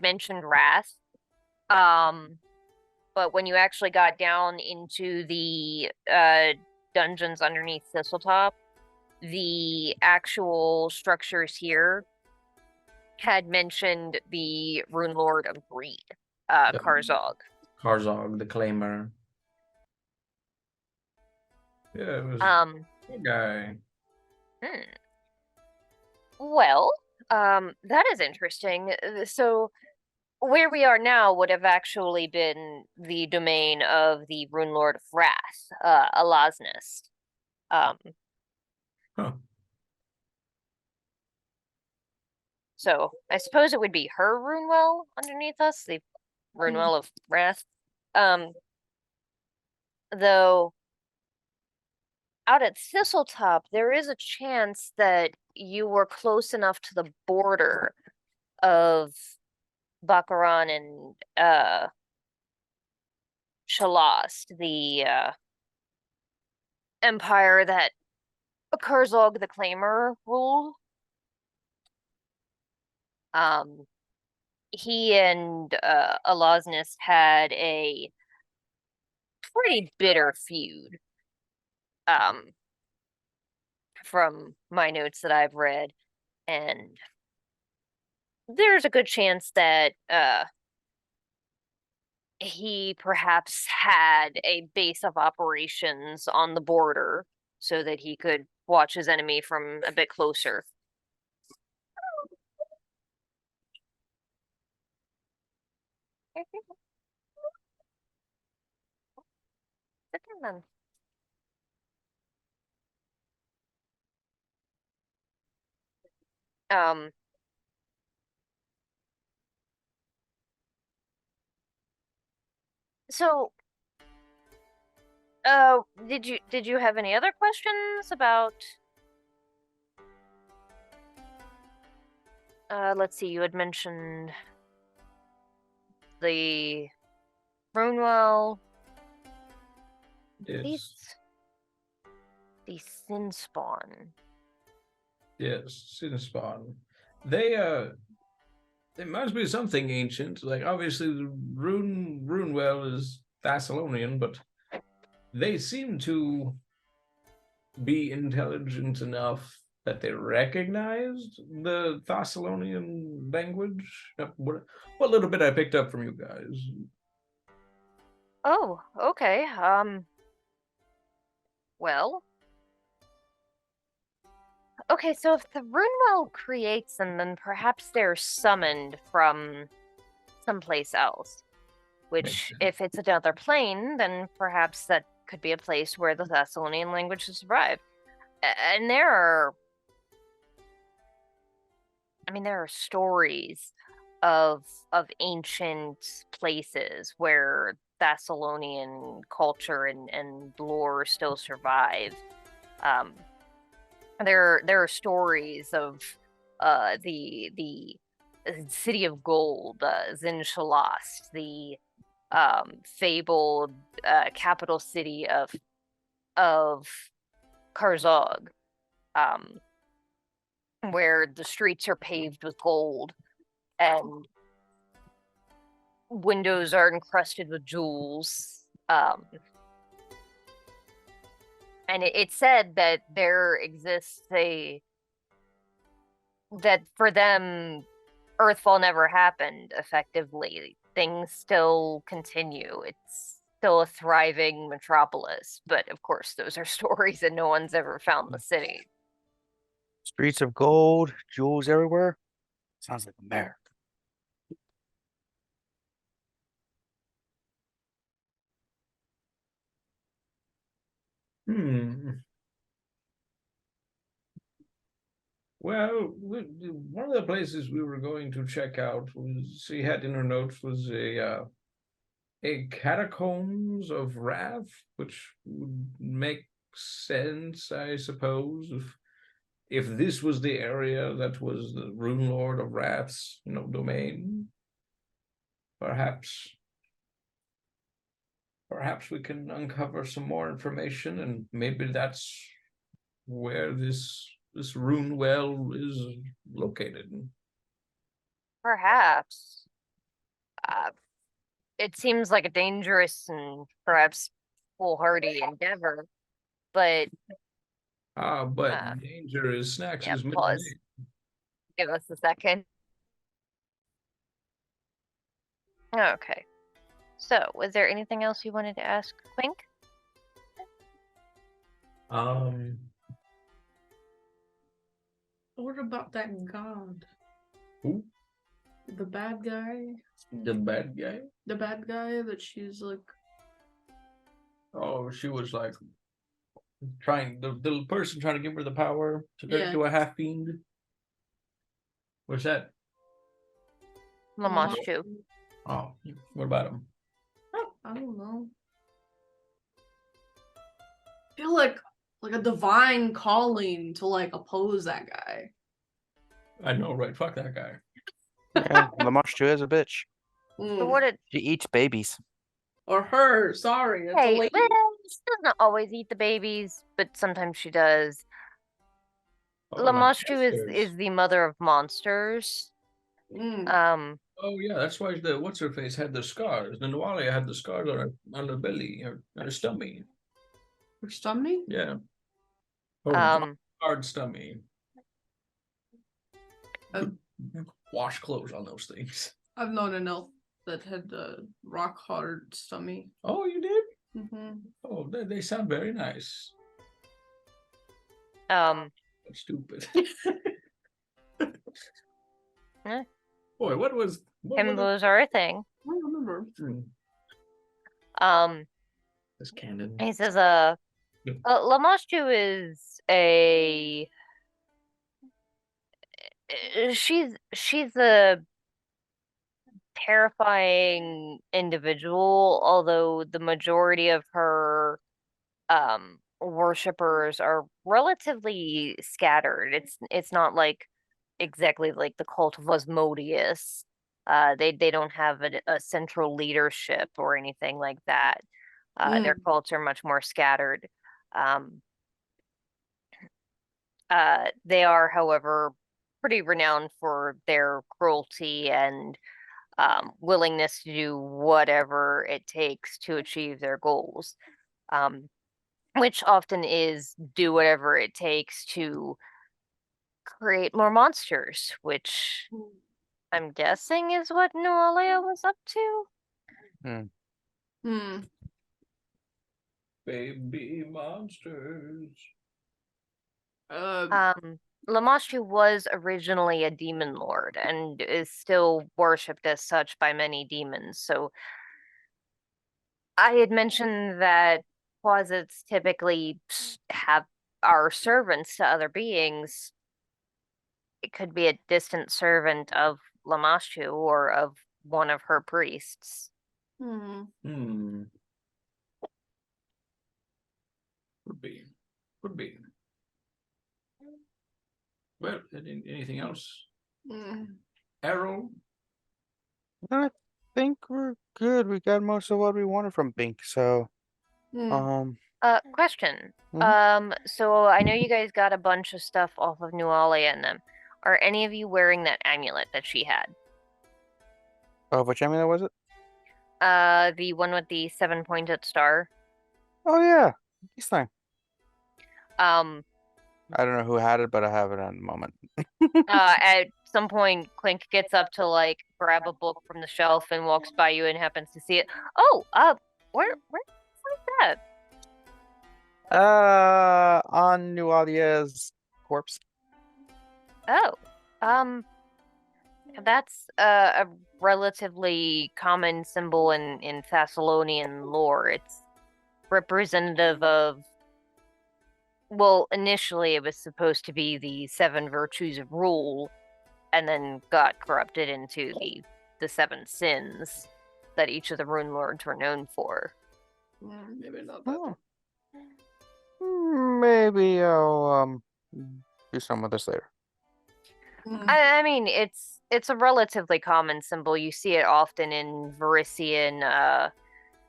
[SPEAKER 2] mentioned Wrath. but when you actually got down into the dungeons underneath Thistletop, the actual structures here had mentioned the Runelord of Greed, Karzog.
[SPEAKER 3] Karzog, the Claimer. Yeah, it was a guy.
[SPEAKER 2] Well, that is interesting. So where we are now would have actually been the domain of the Runelord of Wrath, Alasnest.
[SPEAKER 3] Huh.
[SPEAKER 2] So I suppose it would be her Runewell underneath us, the Runewell of Wrath. Though out at Thistletop, there is a chance that you were close enough to the border of Baccaran and Shalast, the empire that Kurzog the Claimer ruled. He and Alosnus had a pretty bitter feud. From my notes that I've read, and there's a good chance that he perhaps had a base of operations on the border so that he could watch his enemy from a bit closer. Um, so did you have any other questions about let's see, you had mentioned the Runewell.
[SPEAKER 3] Yes.
[SPEAKER 2] The Sin Spawn.
[SPEAKER 3] Yes, Sin Spawn. They must be something ancient. Like obviously the Runewell is Thessalonian, but they seem to be intelligent enough that they recognized the Thessalonian language. What little bit I picked up from you guys.
[SPEAKER 2] Oh, okay. Well. Okay, so if the Runewell creates them, then perhaps they're summoned from someplace else. Which, if it's another plane, then perhaps that could be a place where the Thessalonian language has survived. And there are stories of ancient places where Thessalonian culture and lore still survive. There are stories of the city of gold, Zinshalast, the fabled capital city of Karzog, where the streets are paved with gold and windows are encrusted with jewels. And it said that there exists that for them, Earthfall never happened effectively. Things still continue. It's still a thriving metropolis, but of course, those are stories and no one's ever found the city.
[SPEAKER 1] Streets of gold, jewels everywhere. Sounds like America.
[SPEAKER 3] Well, one of the places we were going to check out was, she had in her notes, was a catacombs of wrath, which would make sense, I suppose, if this was the area that was the Runelord of Wrath's, domain. Perhaps we can uncover some more information, and maybe that's where this Runewell is located.
[SPEAKER 2] Perhaps. it seems like a dangerous and perhaps foolhardy endeavor, but
[SPEAKER 3] But danger is Snax's
[SPEAKER 2] yeah,
[SPEAKER 3] middle
[SPEAKER 2] pause.
[SPEAKER 3] name.
[SPEAKER 2] Give us a second. Okay. So, was there anything else you wanted to ask Quink?
[SPEAKER 4] What about that god?
[SPEAKER 3] Who?
[SPEAKER 4] The bad guy?
[SPEAKER 3] The bad guy?
[SPEAKER 4] The bad guy that she's like.
[SPEAKER 3] Oh, she was like trying the person trying to give her the power to turn
[SPEAKER 4] Yeah.
[SPEAKER 3] into a half fiend. What's that?
[SPEAKER 2] Lamashu.
[SPEAKER 3] Oh, what about him?
[SPEAKER 4] I don't know. I feel like a divine calling to like oppose that guy.
[SPEAKER 3] I know, right? Fuck that guy.
[SPEAKER 1] Yeah, Lamarche is a bitch.
[SPEAKER 2] So what did
[SPEAKER 1] She eats babies.
[SPEAKER 4] Or her, sorry. It's a
[SPEAKER 2] Hey,
[SPEAKER 4] lady.
[SPEAKER 2] well, she doesn't always eat the babies, but sometimes she does.
[SPEAKER 3] Oh, like
[SPEAKER 2] Lamashu
[SPEAKER 3] monsters.
[SPEAKER 2] is the mother of monsters.
[SPEAKER 3] Oh yeah, that's why the what's her face had the scars. The Nualia had the scars on her belly or on her stomach.
[SPEAKER 4] Her stomach?
[SPEAKER 3] Yeah. Or hard stomach. Wash clothes on those things.
[SPEAKER 4] I've known an elf that had the rock hard stomach.
[SPEAKER 3] Oh, you did?
[SPEAKER 4] Mm-hmm.
[SPEAKER 3] Oh, they sound very nice. Stupid. Boy, what was
[SPEAKER 2] Himbos are a thing.
[SPEAKER 4] I don't remember.
[SPEAKER 3] This canon.
[SPEAKER 2] He says, Lamashu is a she's a terrifying individual, although the majority of her worshippers are relatively scattered. It's not like exactly like the cult of Osmodius. They don't have a central leadership or anything like that. Their cults are much more scattered. They are, however, pretty renowned for their cruelty and willingness to do whatever it takes to achieve their goals, which often is do whatever it takes to create more monsters, which I'm guessing is what Nualia was up to.
[SPEAKER 3] Baby monsters.
[SPEAKER 2] Lamashu was originally a demon lord and is still worshipped as such by many demons. So I had mentioned that closets typically have are servants to other beings. It could be a distant servant of Lamashu or of one of her priests.
[SPEAKER 3] Could be. Well, anything else? Aarrol?
[SPEAKER 1] I think we're good. We got most of what we wanted from Bink, so
[SPEAKER 2] Question. So I know you guys got a bunch of stuff off of Nualia in them. Are any of you wearing that amulet that she had?
[SPEAKER 1] Oh, which amulet was it?
[SPEAKER 2] The one with the 7-pointed star.
[SPEAKER 1] Oh yeah, this thing.
[SPEAKER 2] I
[SPEAKER 1] don't know who had it, but I have it at the moment.
[SPEAKER 2] At some point, Clink gets up to like grab a book from the shelf and walks by you and happens to see it. Oh, where's that?
[SPEAKER 1] On Nualia's corpse.
[SPEAKER 2] Oh, that's a relatively common symbol in Thessalonian lore. It's representative of, well, initially it was supposed to be the 7 virtues of rule, and then got corrupted into the 7 sins that each of the Runelords were known for.
[SPEAKER 4] Maybe not that.
[SPEAKER 1] Maybe I'll do some of this later.
[SPEAKER 2] I mean, it's a relatively common symbol. You see it often in Varisian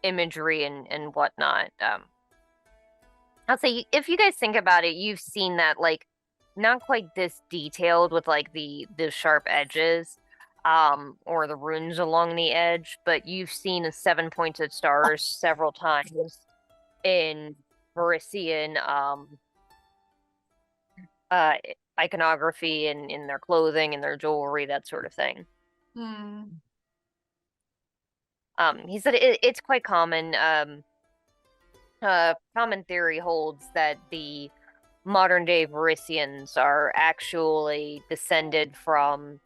[SPEAKER 2] imagery and whatnot. I'll say if you guys think about it, you've seen that, like, not quite this detailed with like the sharp edges, or the runes along the edge, but you've seen 7-pointed stars several times in Varisian uh iconography and in their clothing and their jewelry, that sort of thing. He said it's quite common. Common theory holds that the modern day Varisians are actually descended from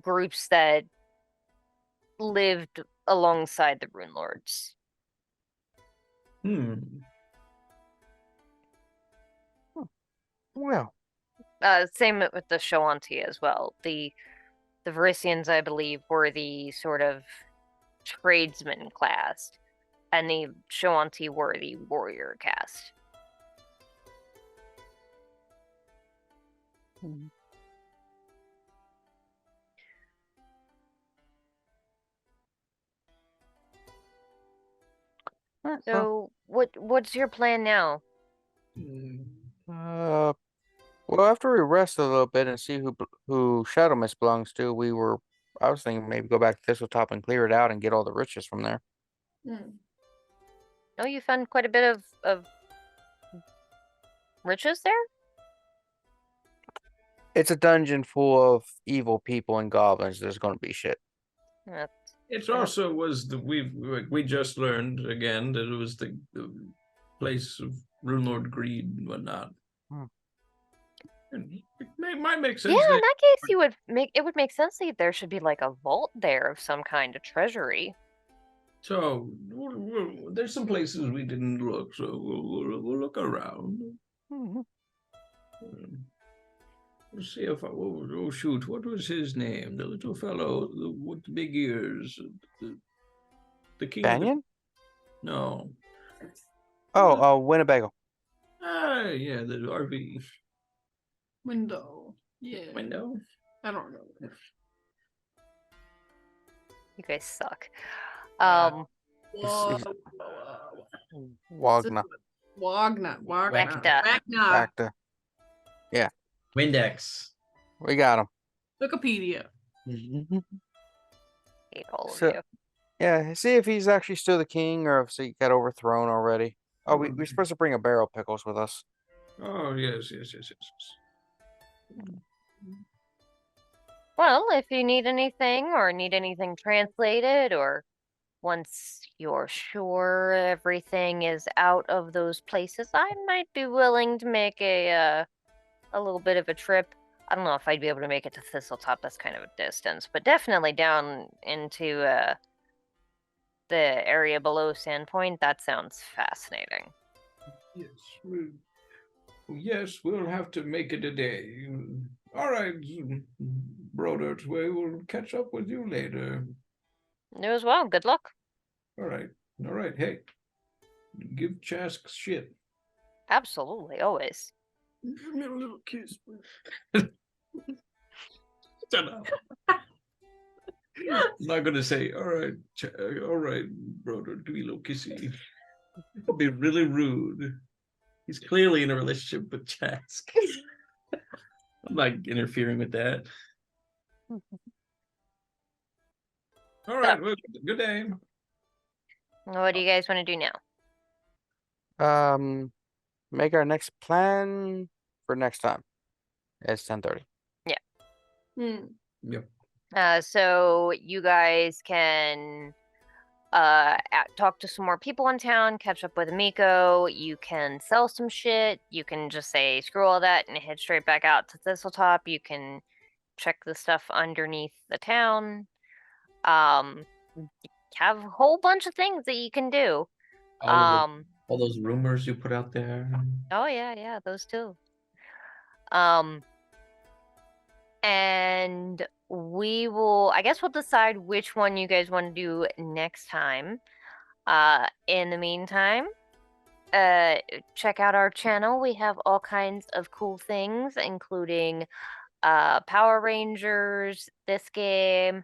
[SPEAKER 2] groups that lived alongside the Runelords.
[SPEAKER 1] Well,
[SPEAKER 2] Same with the Shoanti as well. The Varisians, I believe, were the sort of tradesman class, and the Shoanti were the warrior caste. So, what's your plan now?
[SPEAKER 1] well, after we rest a little bit and see who Shadow Mist belongs to, I was thinking maybe go back to Thistletop and clear it out and get all the riches from there.
[SPEAKER 2] Oh, you found quite a bit of riches there?
[SPEAKER 1] It's a dungeon full of evil people and goblins. There's going to be shit.
[SPEAKER 3] It also was we just learned again that it was the place of Runelord greed and whatnot. And it might make sense.
[SPEAKER 2] Yeah, in that case, it would make sense that there should be like a vault there of some kind of treasury.
[SPEAKER 3] So there's some places we didn't look, so we'll look around. We'll see if oh shoot, what was his name? The little fellow with the big ears, the king.
[SPEAKER 1] Banyen?
[SPEAKER 3] No.
[SPEAKER 1] Oh, Winnebago.
[SPEAKER 3] Yeah, the RV.
[SPEAKER 4] Window. Yeah.
[SPEAKER 3] Window?
[SPEAKER 4] I don't know.
[SPEAKER 2] You guys suck.
[SPEAKER 1] Wagner.
[SPEAKER 2] Wagner.
[SPEAKER 1] Yeah.
[SPEAKER 3] Windex.
[SPEAKER 1] We got him.
[SPEAKER 4] Wikipedia.
[SPEAKER 2] Hate all of
[SPEAKER 1] So,
[SPEAKER 2] you.
[SPEAKER 1] yeah, see if he's actually still the king or if he got overthrown already. Oh, we're supposed to bring a barrel of pickles with us.
[SPEAKER 3] Oh, yes.
[SPEAKER 2] Well, if you need anything or need anything translated, or once you're sure everything is out of those places, I might be willing to make a little bit of a trip. I don't know if I'd be able to make it to Thistletop. That's kind of a distance, but definitely down into the area below Sandpoint. That sounds fascinating.
[SPEAKER 3] Yes, we'll have to make it a day. All right, Brodert, we will catch up with you later.
[SPEAKER 2] You as well. Good luck.
[SPEAKER 3] All right. Hey, give Chask shit.
[SPEAKER 2] Absolutely, always.
[SPEAKER 5] Give me a little kiss,
[SPEAKER 3] Shut up. I'm not gonna say, all right, Brodert, give me a little kissy. It'll be really rude. He's clearly in a relationship with Chask. I'm not interfering with that. All right, well, good day.
[SPEAKER 2] What do you guys want to do now?
[SPEAKER 1] Make our next plan for next time. It's 10:30.
[SPEAKER 2] Yeah.
[SPEAKER 3] Yep.
[SPEAKER 2] So you guys can talk to some more people in town, catch up with Miko. You can sell some shit. You can just say screw all that and head straight back out to Thistletop. You can check the stuff underneath the town. Have a whole bunch of things that you can do.
[SPEAKER 3] All those rumors you put out there.
[SPEAKER 2] Oh yeah, those too. And I guess we'll decide which one you guys want to do next time. In the meantime, check out our channel. We have all kinds of cool things, including Power Rangers, this game,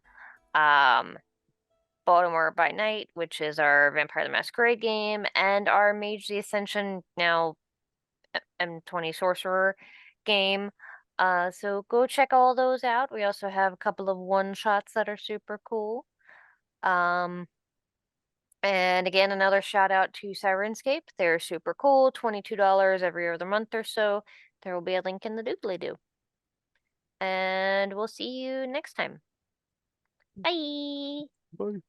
[SPEAKER 2] Baltimore by Night, which is our Vampire the Masquerade game, and our Mage the Ascension, now M20 Sorcerer game. So go check all those out. We also have a couple of one-shots that are super cool. And again, another shout out to Sirenscape. They're super cool, $22 every other month or so. There will be a link in the doobly-doo. And we'll see you next time. Bye.
[SPEAKER 1] Bye.